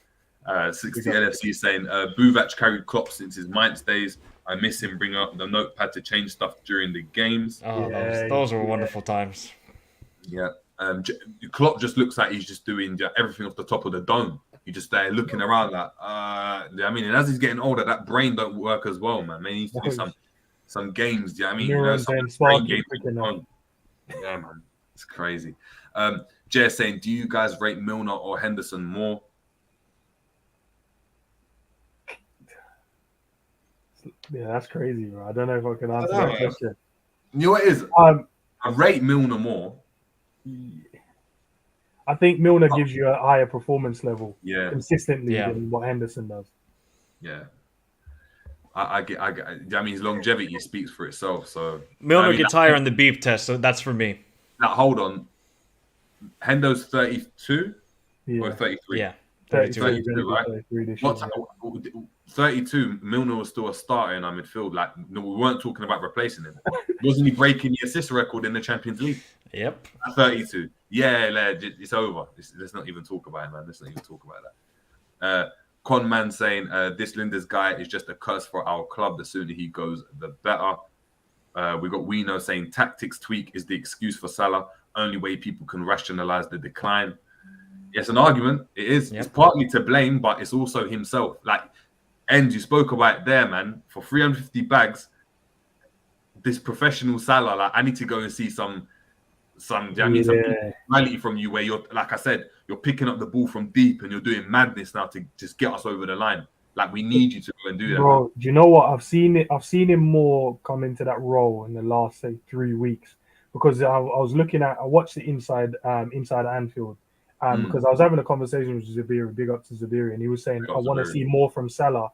60 LFC saying Buvac carried Klopp since his Mainz days. I miss him. Bring up the notepad to change stuff during the games. Oh, those were wonderful times. Yeah. Klopp just looks like he's just doing everything off the top of the dome. He's just there looking around like, I mean, and as he's getting older, that brain don't work as well, man. He needs to do some games. Do you know what I mean? Some brain games. Yeah, man. It's crazy. Jay saying, do you guys rate Milner or Henderson more? Yeah, that's crazy, bro. I don't know if I can answer that question. You know what it is? I rate Milner more. I think Milner gives you a higher performance level consistently than what Henderson does. Yeah. I mean, his longevity speaks for itself. So Milner gets higher on the beep test, so that's for me. Now, hold on. Hendo's 32 or 33? Yeah. 32, right? 33 32, Milner was still a starter in our midfield. Like, no, we weren't talking about replacing him. Wasn't he breaking the assist record in the Champions League? Yep. At 32. Yeah, it's over. Let's not even talk about it, man. Let's not even talk about that. Conman saying, this Linda's guy is just a curse for our club. The sooner he goes, the better. We got Wino saying, tactics tweak is the excuse for Salah. Only way people can rationalize the decline. It's an argument. It is. Yep. It's partly to blame, but it's also himself. Like, you spoke about it there, man. For 350 bags, this professional Salah, like, I need to go and see some reality from you where you're, like I said, you're picking up the ball from deep and you're doing madness now to just get us over the line. Like, we need you to go and do that. Bro, do you know what? I've seen him more come into that role in the last, say, 3 weeks. Because I watched it inside Anfield. Because I was having a conversation with Zabiri, big up to Zabiri, and he was saying, I want to see more from Salah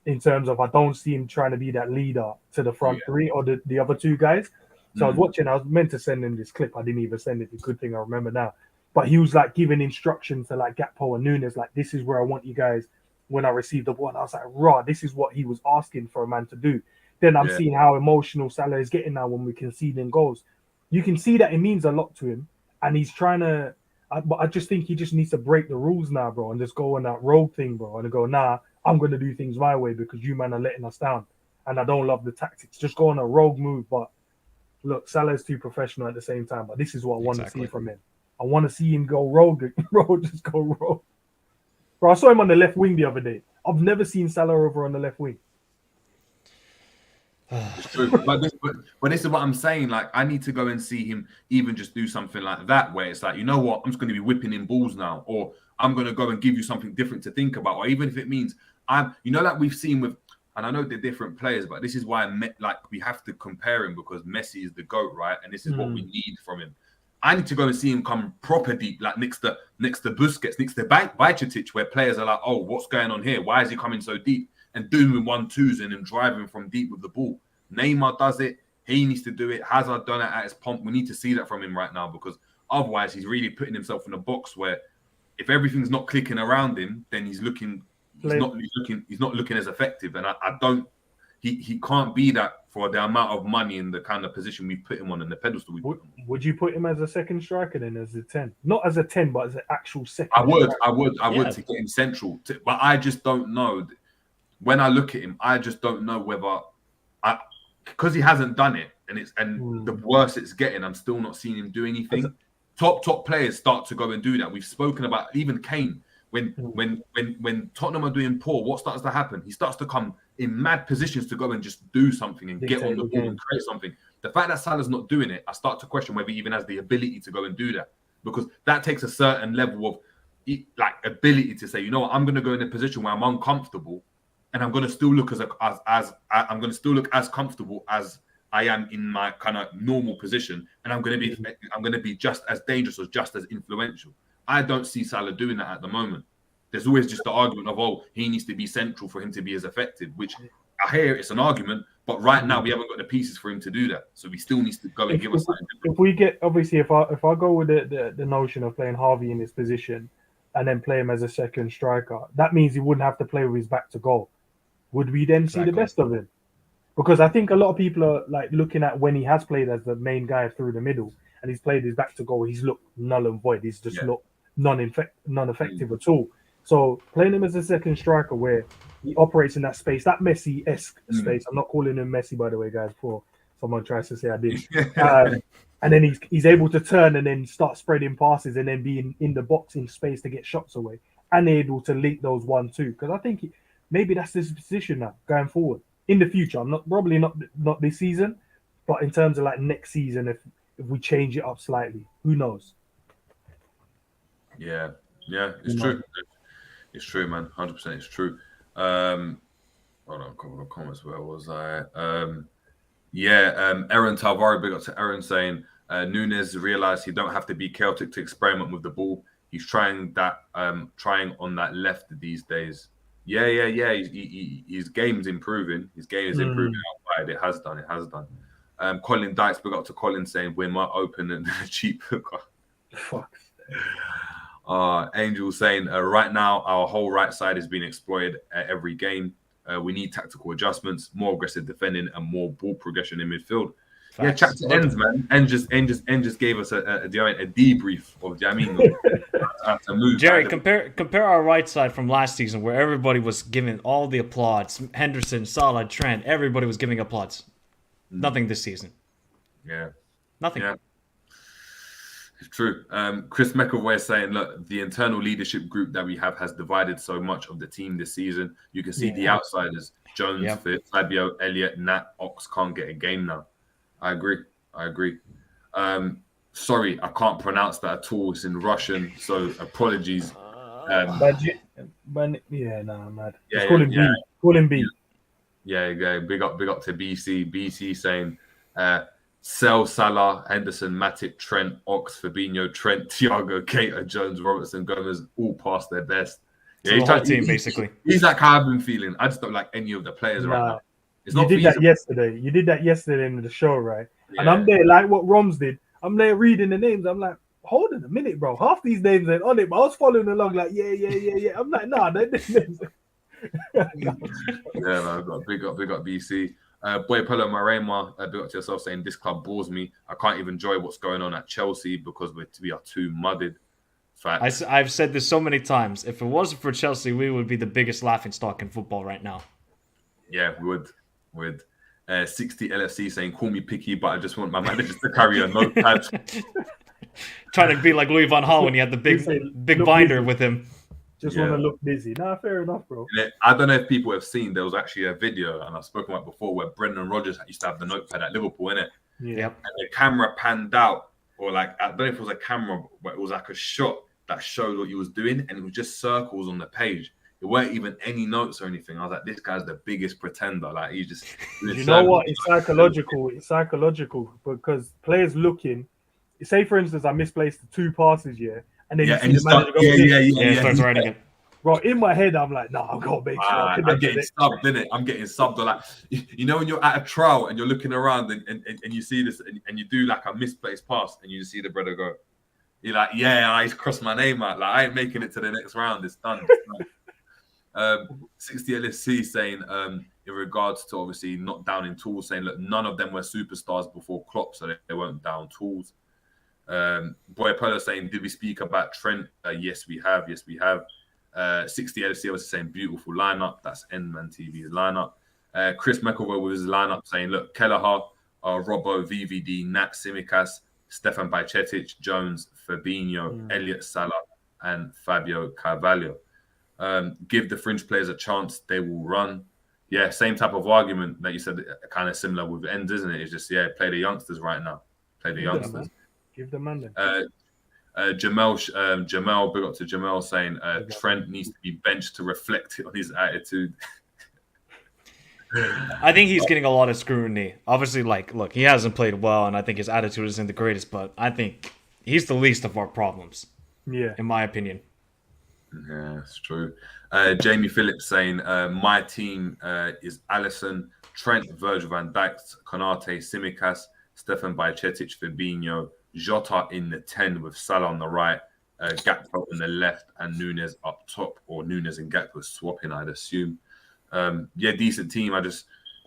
in terms of I don't see him trying to be that leader to the front three or the other two guys. So I was watching, I was meant to send him this clip. I didn't even send it. It's a good thing I remember now. But he was like giving instructions to like Gakpo and Nunes, like, this is where I want you guys when I received the ball. And I was like, raw, this is what he was asking for a man to do. Then I'm seeing how emotional Salah is getting now when we concede in goals. You can see that it means a lot to him, and he's trying to. But I just think he just needs to break the rules now, bro, and just go on that rogue thing, bro, and go, nah, I'm going to do things my way because you, man, are letting us down. And I don't love the tactics. Just go on a rogue move. But look, Salah is too professional at the same time. But this is what I want to see from him. I want to see him go rogue, bro, just go rogue. Bro, I saw him on the left wing the other day. I've never seen Salah over on the left wing. It's true. But this is what I'm saying. Like, I need to go and see him even just do something like that, where it's like, you know what, I'm just going to be whipping in balls now, or I'm going to go and give you something different to think about, or even if it means like we've seen with, and I know they're different players, but this is why we have to compare him because Messi is the GOAT, right? And this is what we need from him. I need to go and see him come proper deep, like next to Busquets, next to Bajcetic, where players are like, oh, what's going on here? Why is he coming so deep? And doing 1-2s and him driving from deep with the ball. Neymar does it. He needs to do it. Hazard done it at his pomp. We need to see that from him right now because otherwise he's really putting himself in a box where if everything's not clicking around him, then he's not looking as effective. And he can't be that for the amount of money and the kind of position we put him on and the pedestal we put him on. Would you put him as a second striker then, as a 10? Not as a 10, but as an actual second. I would to get him central. But I just don't know. When I look at him, I just don't know whether because he hasn't done it, and the worse it's getting, I'm still not seeing him do anything. Top players start to go and do that. We've spoken about even Kane. When Tottenham are doing poor, what starts to happen? He starts to come in mad positions to go and just do something and get on the ball and create something. The fact that Salah's not doing it, I start to question whether he even has the ability to go and do that, because that takes a certain level of like ability to say, you know what, I'm going to go in a position where I'm uncomfortable, and I'm going to still look as comfortable as I am in my kind of normal position, and I'm going to be just as dangerous or just as influential. I don't see Salah doing that at the moment. There's always just the argument of, oh, he needs to be central for him to be as effective, which I hear it's an argument, but right now we haven't got the pieces for him to do that. So he still needs to go and give us something different. If we get, obviously, if I go with the notion of playing Harvey in his position and then play him as a second striker, that means he wouldn't have to play with his back to goal. Would we then see the best of him? Because I think a lot of people are like looking at when he has played as the main guy through the middle and he's played his back to goal, he's looked null and void. He's just looked non-effective at all. So playing him as a second striker where he operates in that space, that Messi-esque space. I'm not calling him Messi, by the way, guys, before someone tries to say I did. And then he's able to turn and then start spreading passes and then be in the box in space to get shots away and able to link those 1-2. Because I think maybe that's his position now going forward. In the future, probably not this season, but in terms of like next season, if we change it up slightly, who knows? Yeah, it's true. It's true, man. 100%, it's true. Hold on, a couple of comments. Where was I? Aaron Talvaro, big up to Aaron, saying Nunes realized he don't have to be chaotic to experiment with the ball. He's trying on that left these days. Yeah. His game's improving. His game is improving outside. It has done. Colin Dykes, big up to Colin, saying we're more open and cheap. Fuck. Angel saying right now our whole right side is being exploited at every game. We need tactical adjustments, more aggressive defending, and more ball progression in midfield. Facts. Yeah, chapter ends, man. And just gave us a debrief of, to move. Jerry, compare our right side from last season where everybody was giving all the applause. Henderson, Salah, Trent, everybody was giving applause. Nothing this season. Yeah. Nothing. Yeah. It's true. Chris McAvoy is saying, look, the internal leadership group that we have has divided so much of the team this season. You can see the outsiders, Jones, Fabio, Elliott, Nat, Ox can't get a game now. I agree. Sorry, I can't pronounce that at all. It's in Russian, so apologies. I'm mad. Yeah, call him B. Yeah. Big up to BC. BC saying, sell Salah, Henderson, Matip, Trent, Ox, Fabinho, Trent, Thiago, Keita, Jones, Robertson, Gomez, all past their best. Yeah, he's the whole team, basically. He's like how I've been feeling. I just don't like any of the players right now. You did that yesterday in the show, right? Yeah. And I'm there, like what Romz did. I'm there reading the names. I'm like, hold on a minute, bro. Half these names ain't on it, but I was following along like, yeah. I'm like, nah, Yeah, no, got big up BC. Boy Polo Marema, big up to yourself, saying this club bores me. I can't even enjoy what's going on at Chelsea because we are too mudded. Fact. I've said this so many times. If it wasn't for Chelsea, we would be the biggest laughingstock in football right now. Yeah, we would. 60 LFC saying, call me picky, but I just want my managers to carry a notepad. Trying to be like Louis van Gaal when he had the big binder with him. Just want to look busy. Nah, fair enough, bro. I don't know if people have seen, there was actually a video, and I've spoken about before, where Brendan Rodgers used to have the notepad at Liverpool, innit? Yeah. Yep. And the camera panned out, or like, I don't know if it was a camera, but it was like a shot that showed what he was doing, and it was just circles on the page. It weren't even any notes or anything. I was like, this guy's the biggest pretender. Like, he's just... You know what? It's psychological. It's psychological because players looking... Say, for instance, I misplaced the 2 passes, and then you see the manager go... starts writing it. Bro, in my head, I'm like, nah, I've got to make sure. I'm getting subbed, innit? I'm getting subbed. Or like, you know, when you're at a trial and you're looking around and you see this and you do like a misplaced pass and you see the brother go, you're like, yeah, he's crossed my name out. Like, I ain't making it to the next round. It's done. 60 LSC saying, in regards to obviously not downing tools, saying, look, none of them were superstars before Klopp, so they weren't down tools. Boy Polo saying, did we speak about Trent? Yes, we have. 60 LFC was saying, beautiful lineup. That's Endman TV's lineup. Chris McElroy with his lineup saying, look, Kelleher, Robbo, VVD, Nat Simicas, Stefan Bajcetic, Jones, Fabinho, Elliot Salah, and Fabio Carvalho. Give the fringe players a chance, they will run. Yeah, same type of argument that you said, kind of similar with Ends, isn't it? It's just, play the youngsters right now. Play the youngsters. Give them man. Jamel, big up to Jamel saying Trent needs to be benched to reflect on his attitude. I think he's getting a lot of scrutiny. Obviously, look, he hasn't played well, and I think his attitude isn't the greatest, but I think he's the least of our problems. Yeah. In my opinion. Yeah, it's true. Jamie Phillips saying, my team is Alisson, Trent, Virgil van Dijk, Konate, Simicas, Stefan Bajcetic, Fabinho, Jota in the 10 with Salah on the right, Gakpo on the left, and Nunes up top, or Nunes and Gakpo swapping, I'd assume. Decent team.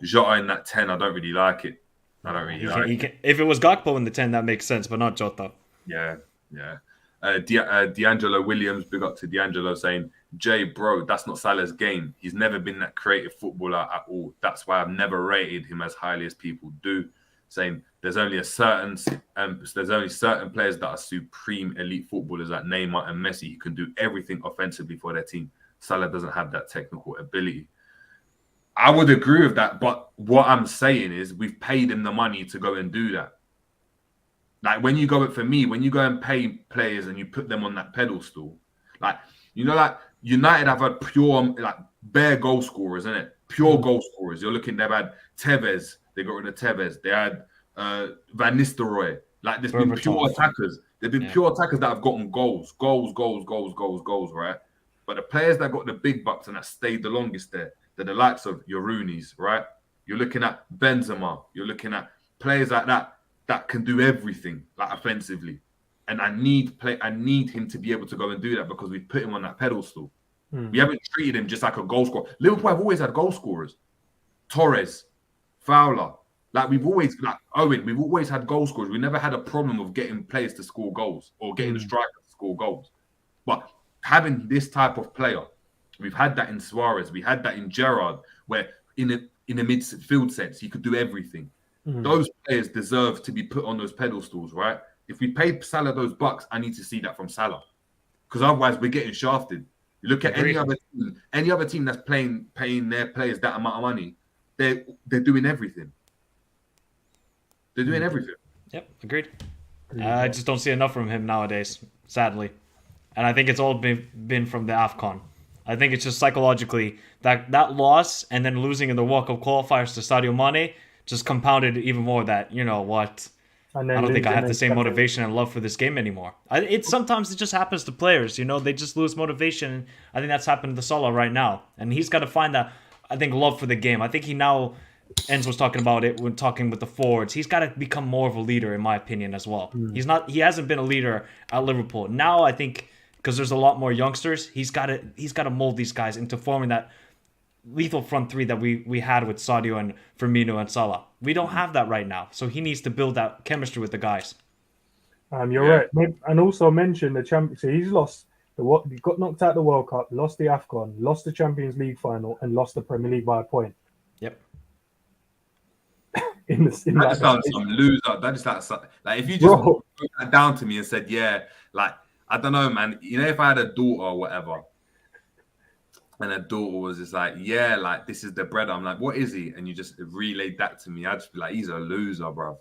Jota in that 10, I don't really like it. If it was Gakpo in the 10, that makes sense, but not Jota. Yeah. D'Angelo Williams, big up to D'Angelo, saying, Jay, bro, that's not Salah's game. He's never been that creative footballer at all. That's why I've never rated him as highly as people do. Saying there's only certain players that are supreme elite footballers like Neymar and Messi who can do everything offensively for their team. Salah doesn't have that technical ability. I would agree with that, but what I'm saying is we've paid him the money to go and do that. Like when you go and pay players and you put them on that pedestal, like United have had pure bare goal scorers, isn't it? Pure goal scorers. You're looking, they've had Tevez. They got rid of Tevez. They had Van Nistelrooy. Like, there's been pure attackers. There've been pure attackers that have gotten goals, right? But the players that got the big bucks and that stayed the longest there, they're the likes of your Rooney's, right? You're looking at Benzema. You're looking at players like that can do everything, like offensively. And I need him to be able to go and do that because we've put him on that pedestal. We haven't treated him just like a goal scorer. Liverpool have always had goal scorers. Torres, Fowler. We've always had goal scorers. We never had a problem of getting players to score goals or getting the strikers to score goals. But having this type of player, we've had that in Suarez. We had that in Gerrard, where in a midfield sense, he could do everything. Those players deserve to be put on those pedestals, right? If we paid Salah those bucks, I need to see that from Salah. Because otherwise we're getting shafted. You look at any other team that's paying their players that amount of money, they're doing everything. They're doing everything. Yep, agreed. I just don't see enough from him nowadays, sadly. And I think it's all been from the AFCON. I think it's just psychologically that loss and then losing in the World Cup qualifiers to Sadio Mane just compounded even more that, you know what, I don't think I have the same motivation and love for this game anymore. Sometimes it just happens to players, they just lose motivation. I think that's happened to Salah right now. And he's got to find that, I think, love for the game. I think he now Enz was talking about it when talking with the forwards. He's got to become more of a leader, in my opinion, as well. He hasn't been a leader at Liverpool. Now I think because there's a lot more youngsters, he's got to mold these guys into forming that lethal front three that we had with Sadio and Firmino and Salah. We don't have that right now, so he needs to build that chemistry with the guys. You're right, and also mention the Champions. So he's lost he got knocked out the World Cup, lost the AFCON, lost the Champions League final, and lost the Premier League by a point. Yep. That just sounds some loser. That just like if you just put that down to me and said, yeah, like I don't know, man. You know, if I had a daughter or whatever, and a daughter was just like, yeah, like this is the bread. I'm like, what is he? And you just relayed that to me. I'd just be like, he's a loser, bro.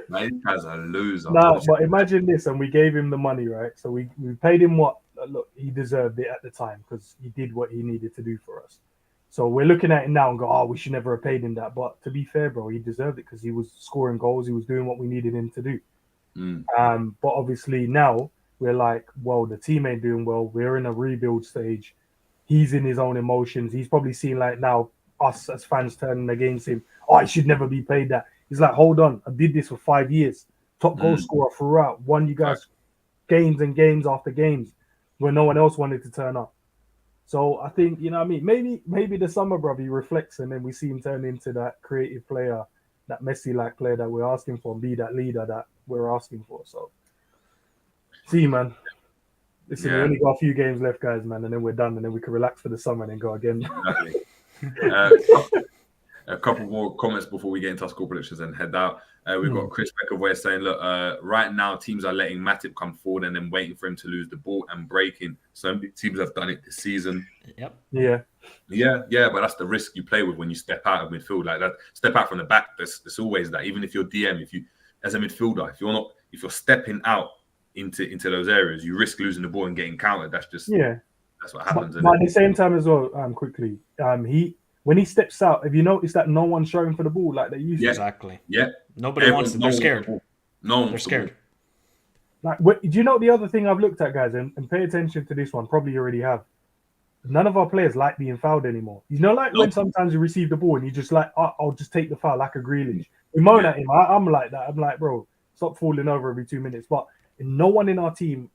Like, this guy's a loser. No, but imagine this, and we gave him the money, right? So we paid him what? Look, he deserved it at the time because he did what he needed to do for us. So we're looking at it now and go, oh, we should never have paid him that. But to be fair, bro, he deserved it because he was scoring goals. He was doing what we needed him to do. But obviously now we're like, well, the team ain't doing well. We're in a rebuild stage. He's in his own emotions. He's probably seen like now us as fans turning against him. Oh, I should never be paid that. He's like, hold on. I did this for 5 years. Top goal scorer throughout. Won you guys games and games after games when no one else wanted to turn up. So I think, you know what I mean? Maybe the summer, brother, he reflects and then we see him turn into that creative player, that Messi-like player that we're asking for and be that leader that we're asking for. So, see, man. Listen, we only got a few games left, guys, man, and then we're done and then we can relax for the summer and then go again. Exactly. A couple more comments before we get into our score predictions and head out. We've got Chris Beckerway saying, look, right now teams are letting Matip come forward and then waiting for him to lose the ball and breaking. Some teams have done it this season. Yep. Yeah, but that's the risk you play with when you step out of midfield like that. Step out from the back, there's always that. Even if you're DM, if you as a midfielder, if you're stepping out into those areas, you risk losing the ball and getting countered. That's just that's what happens. But at the same time as well, quickly, when he steps out, have you noticed that no one's showing for the ball like they used to? Exactly. Yeah. Nobody wants it. They're scared. They're scared. Like, do you know the other thing I've looked at, guys, and pay attention to this one? Probably you already have. None of our players like being fouled anymore. You know, like when sometimes you receive the ball and you just like, I'll just take the foul like a Grealish. We moan at him. I'm like that. I'm like, bro, stop falling over every 2 minutes. But no one in our team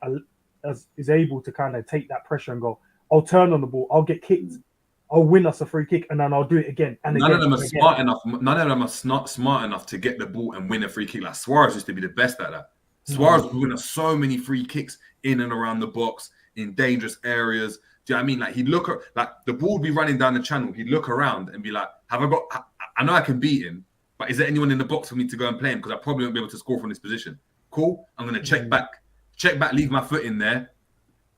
is able to kind of take that pressure and go, I'll turn on the ball. I'll get kicked. I'll win us a free kick and then I'll do it again. And none of them are smart enough. None of them are not smart enough to get the ball and win a free kick. Like Suarez used to be the best at that. Suarez would win us so many free kicks in and around the box in dangerous areas. Do you know what I mean? Like he'd look like the ball would be running down the channel. He'd look around and be like, I know I can beat him, but is there anyone in the box for me to go and play him? Because I probably won't be able to score from this position. Cool. I'm going to check back, leave my foot in there.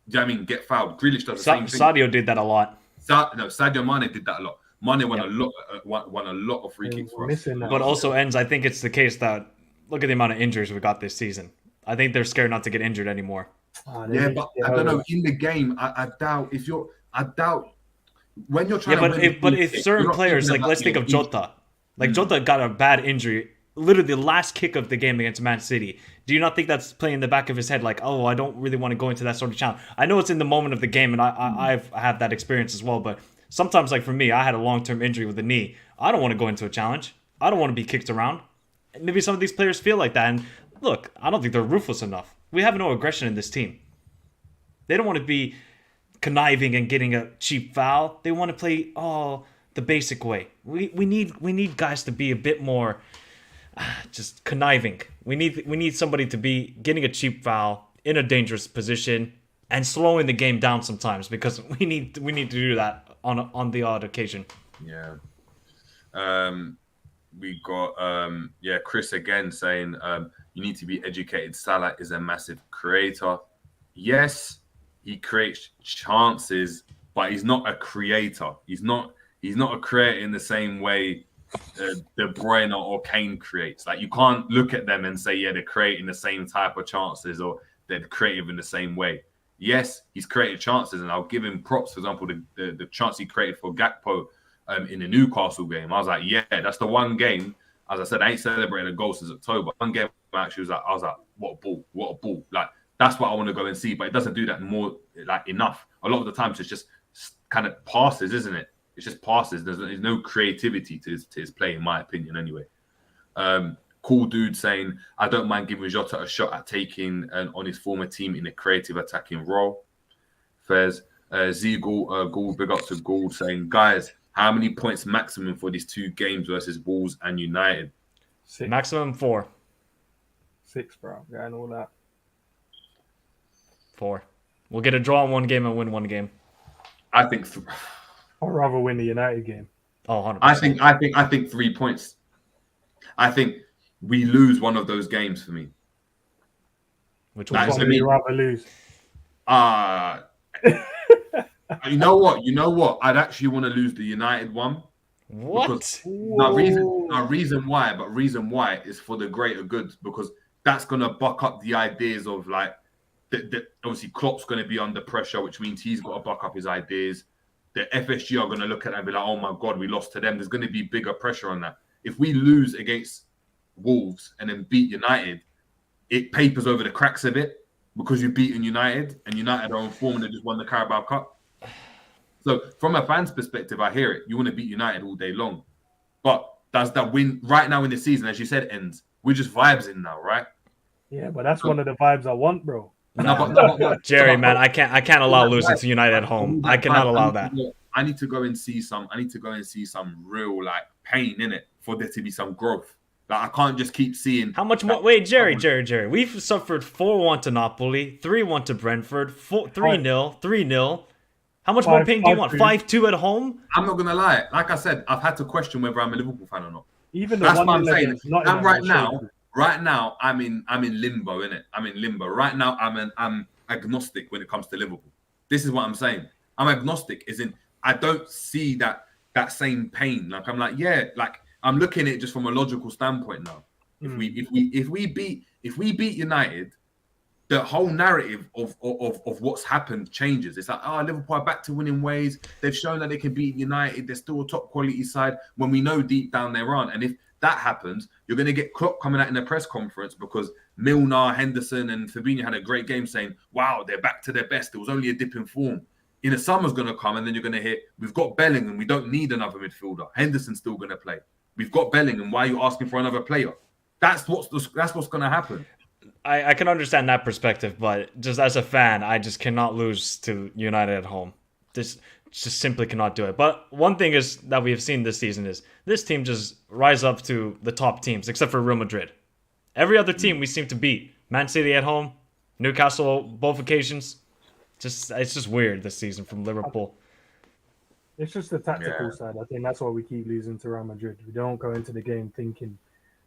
Do you know what I mean? Get fouled. Grealish does the same thing. Sadio did that a lot. Sadio Mane did that a lot. Mane won a lot of free kicks for us. But also ends. I think it's the case that look at the amount of injuries we got this season. I think they're scared not to get injured anymore. But I don't know. In the game, I doubt when you're trying. But if certain players like let's think of Jota, like Jota got a bad injury. Literally the last kick of the game against Man City. Do you not think that's playing in the back of his head? Like, oh, I don't really want to go into that sort of challenge. I know it's in the moment of the game, and I've had that experience as well. But sometimes, like for me, I had a long-term injury with the knee. I don't want to go into a challenge. I don't want to be kicked around. And maybe some of these players feel like that. And look, I don't think they're ruthless enough. We have no aggression in this team. They don't want to be conniving and getting a cheap foul. They want to play the basic way. We need guys to be a bit more. Just conniving. We need somebody to be getting a cheap foul in a dangerous position and slowing the game down sometimes because we need to do that on the odd occasion. Yeah. We got Chris again saying you need to be educated. Salah is a massive creator. Yes, he creates chances, but he's not a creator. He's not a creator in the same way De Bruyne or Kane creates. Like you can't look at them and say, yeah, they're creating the same type of chances or they're creative in the same way. Yes, he's created chances, and I'll give him props. For example, the chance he created for Gakpo in the Newcastle game. I was like, yeah, that's the one game. As I said, I ain't celebrated a goal since October. One game I was like, what a ball. Like that's what I want to go and see. But it doesn't do that more like enough. A lot of the times it's just kind of passes, isn't it? It's just passes. There's no creativity to his play, in my opinion, anyway. Cool dude saying, I don't mind giving Jota a shot at taking on his former team in a creative attacking role. Fairs. Gould, big up to Gould, saying, guys, how many points maximum for these 2 games versus Wolves and United? 6. Maximum 4. 6, bro. And all that. 4. We'll get a draw in 1 game and win 1 game. I think. I'd rather win the United game. Oh, 100%. I think 3 points. I think we lose one of those games for me. Which one would you rather lose? You know what? I'd actually want to lose the United one. What? Reason why is for the greater good, because that's gonna buck up the ideas of like obviously Klopp's gonna be under pressure, which means he's got to buck up his ideas. The FSG are gonna look at that and be like, oh my god, we lost to them. There's gonna be bigger pressure on that. If we lose against Wolves and then beat United, it papers over the cracks a bit because you've beaten United and United are on form and they just won the Carabao Cup. So from a fan's perspective, I hear it. You want to beat United all day long. But does that win right now in the season, as you said, ends? We're just vibes in now, right? Yeah, but that's one of the vibes I want, bro. Jerry, man, I can't allow losing to United at home. I cannot allow that. I need to go and see some real like pain in it for there to be some growth. Like I can't just keep seeing how much more. Wait, Jerry. We've suffered 4-1 to Napoli, 3-1 to Brentford, 3-0, 3-0. How much more pain do you want? 5-2 at home? I'm not gonna lie. Like I said, I've had to question whether I'm a Liverpool fan or not. Even that's what I'm saying. And right now, I'm in limbo, innit? I'm in limbo. Right now, I'm agnostic when it comes to Liverpool. This is what I'm saying. I'm agnostic, as in I don't see that same pain. Like I'm like, yeah, like I'm looking at it just from a logical standpoint now. If we beat United, the whole narrative of what's happened changes. It's like, Liverpool are back to winning ways. They've shown that they can beat United. They're still a top quality side when we know deep down they aren't. And if that happens, you're going to get Klopp coming out in a press conference because Milner, Henderson and Fabinho had a great game saying, wow, they're back to their best. It was only a dip in form. In the summer's going to come and then you're going to hear, we've got Bellingham. We don't need another midfielder. Henderson's still going to play. We've got Bellingham. Why are you asking for another player? That's what's going to happen. I can understand that perspective, but just as a fan, I just cannot lose to United at home. This just simply cannot do it. But one thing is that we have seen this season is this team just rise up to the top teams, except for Real Madrid. Every other team we seem to beat. Man City at home, Newcastle both occasions. It's just weird this season from Liverpool. It's just the tactical side. I think that's why we keep losing to Real Madrid. We don't go into the game thinking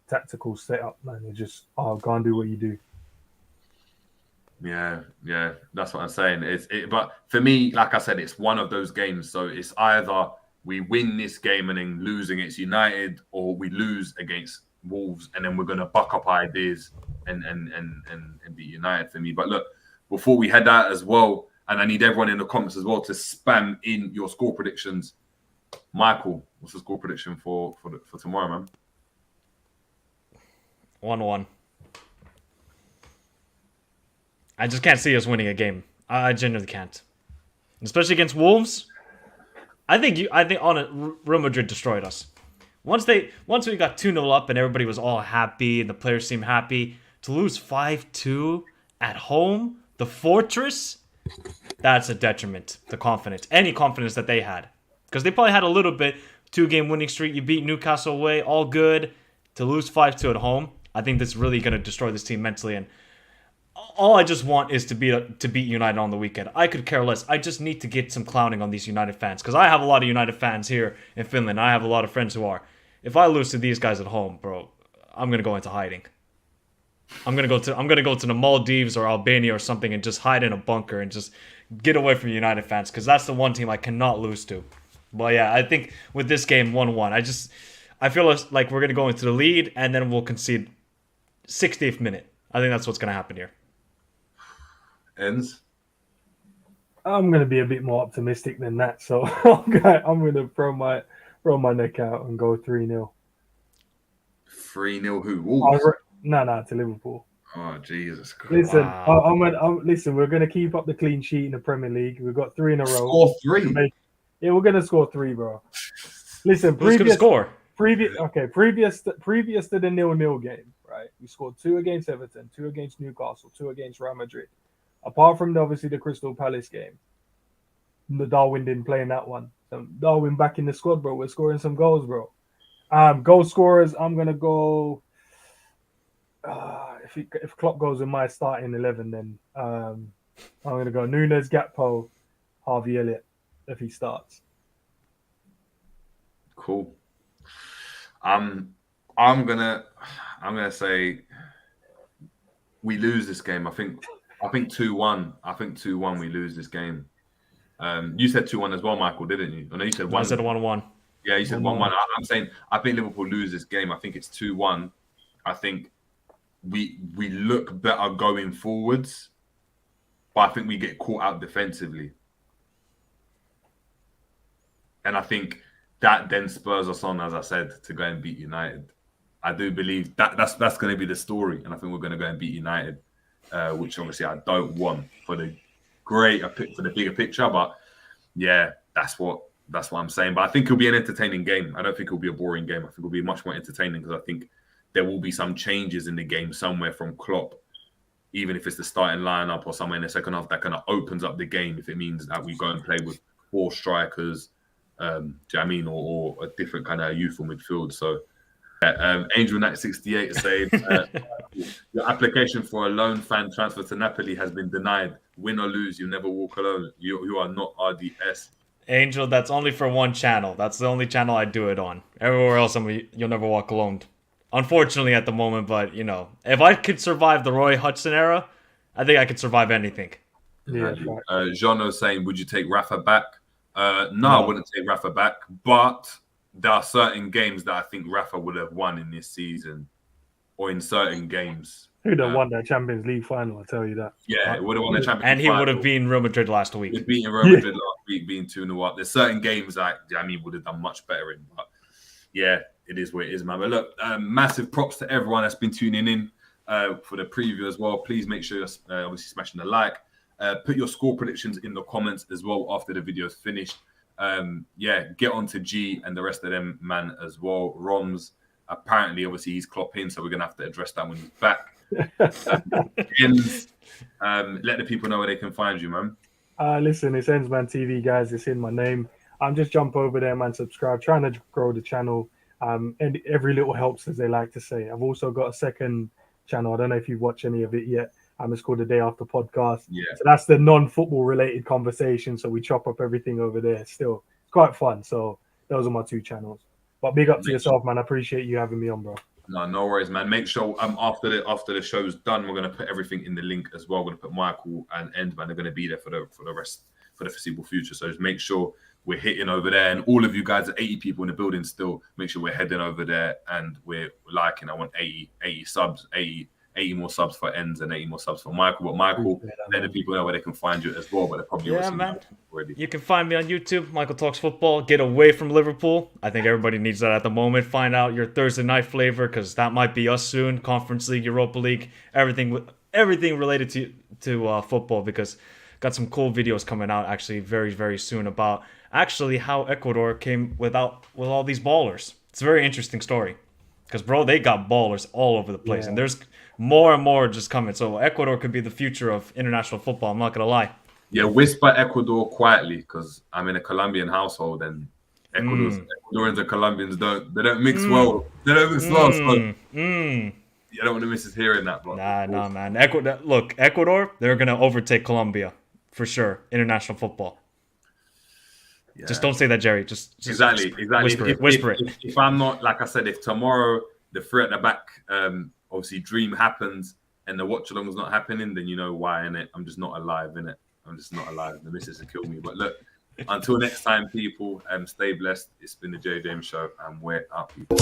tactical setup, man. It's just, go and do what you do. Yeah, that's what I'm saying. But for me, like I said, it's one of those games. So it's either we win this game and then lose against United, or we lose against Wolves and then we're going to buck up ideas and beat United for me. But look, before we head out as well, and I need everyone in the comments as well to spam in your score predictions. Michael, what's the score prediction for tomorrow, man? 1-1. I just can't see us winning a game. I genuinely can't, especially against Wolves. I think Real Madrid destroyed us. Once we got 2-0 up and everybody was all happy and the players seemed happy, to lose 5-2 at home, the Fortress, that's a detriment to confidence. Any confidence that they had, because they probably had a little bit. 2-game winning streak. You beat Newcastle away, all good. To lose 5-2 at home, I think that's really going to destroy this team mentally. And all I just want is to beat United on the weekend. I could care less. I just need to get some clowning on these United fans, because I have a lot of United fans here in Finland. I have a lot of friends who are. If I lose to these guys at home, bro, I'm gonna go into hiding. I'm gonna go to the Maldives or Albania or something and just hide in a bunker and just get away from United fans, because that's the one team I cannot lose to. But yeah, I think with this game 1-1, I feel like we're gonna go into the lead and then we'll concede 60th minute. I think that's what's gonna happen here. Ends. I'm going to be a bit more optimistic than that, so I'm going to throw my neck out and go 3-0. 3-0 who? Wolves? No, to Liverpool. Oh, Jesus Christ. Listen, wow. listen, we're going to keep up the clean sheet in the Premier League. We've got 3 in a row. Score 3? Yeah, we're gonna score 3, bro. Listen, Who's gonna score? previous to the 0-0 game, right? We scored 2 against Everton, 2 against Newcastle, 2 against Real Madrid. Apart from obviously the Crystal Palace game, the Darwin didn't play in that one. So Darwin back in the squad, bro. We're scoring some goals, bro. Goal scorers, I'm gonna go. If Klopp goes in my starting 11, then I'm gonna go Nunes, Gakpo, Harvey Elliott if he starts. Cool. I'm gonna say we lose this game. I think 2-1. I think 2-1 we lose this game. You said 2-1 as well, Michael, didn't you? I know you said 1. I said 1-1. Yeah, you said 1-1. I'm saying I think Liverpool lose this game. I think it's 2-1. I think we look better going forwards, but I think we get caught out defensively. And I think that then spurs us on, as I said, to go and beat United. I do believe that's going to be the story, and I think we're going to go and beat United, which obviously I don't want for the bigger picture. But yeah, that's what I'm saying. But I think it'll be an entertaining game. I don't think it'll be a boring game. I think it'll be much more entertaining because I think there will be some changes in the game somewhere from Klopp, even if it's the starting lineup or somewhere in the second half that kind of opens up the game. If it means that we go and play with 4 strikers. Do you know what I mean? Or a different kind of youthful midfield. So, Angel Knight 68 saying your application for a loan fan transfer to Napoli has been denied. Win or lose, you never walk alone. You are not RDS. Angel, that's only for one channel. That's the only channel I do it on. Everywhere else, you'll never walk alone. Unfortunately, at the moment, but if I could survive the Roy Hodgson era, I think I could survive anything. Yeah. Jono saying, would you take Rafa back? No, I wouldn't take Rafa back, but there are certain games that I think Rafa would have won in this season, or in certain games. Who'd have won that Champions League final? I'll tell you that. Yeah, would have won the Champions League and he final. would have beaten Real Madrid last week. He'd beaten Real Madrid last week, being 2-0 up. There's certain games that would have done much better in, but yeah, it is what it is, man. But look, massive props to everyone that's been tuning in for the preview as well. Please make sure you're obviously smashing the like. Put your score predictions in the comments as well after the video is finished. Get on to G and the rest of them, man, as well. Romz, apparently, obviously, he's clopping, so we're going to have to address that when he's back. Let the people know where they can find you, man. Listen, it's Ensman TV, guys. It's in my name. Just jump over there, man. Subscribe. Trying to grow the channel. And every little helps, as they like to say. I've also got a second channel. I don't know if you've watched any of it yet. It's called The Day After Podcast. Yeah. So that's the non-football related conversation. So we chop up everything over there. Still, it's quite fun. So those are my 2 channels. But big up to yourself, man. I appreciate you having me on, bro. No worries, man. Make sure after the show's done, we're gonna put everything in the link as well. We're gonna put Michael and Endman. They're gonna be there for the rest for the foreseeable future. So just make sure we're hitting over there, and all of you guys are 80 people in the building still. Make sure we're heading over there and we're liking. I want 80 subs, 80 more subs for Ends and 80 more subs for Michael. But Michael, let the people know where they can find you as well. But they're probably already. You can find me on YouTube, Michael Talks Football. Get away from Liverpool. I think everybody needs that at the moment. Find out your Thursday night flavor, because that might be us soon. Conference League, Europa League, everything related to football, because got some cool videos coming out actually very, very soon about actually how Ecuador came with all these ballers. It's a very interesting story, because bro, they got ballers all over the place, and there's more and more just coming. So Ecuador could be the future of international football. I'm not gonna lie. Yeah, whisper Ecuador quietly, because I'm in a Colombian household, and Ecuadorians and Colombians don't mix well. They don't mix well. So you don't want to miss us hearing that, bro. Nah, man. Ecuador, they're gonna overtake Colombia for sure. International football. Yeah. Just don't say that, Jerry. Just exactly. Whisper it. If I'm not, like I said, if tomorrow the 3 at the back, obviously dream happens and the watch along is not happening, then you know why, innit? I'm just not alive, innit? I'm just not alive. The missus will kill me. But look, until next time, people, stay blessed. It's been the J James Show, and we're out, people.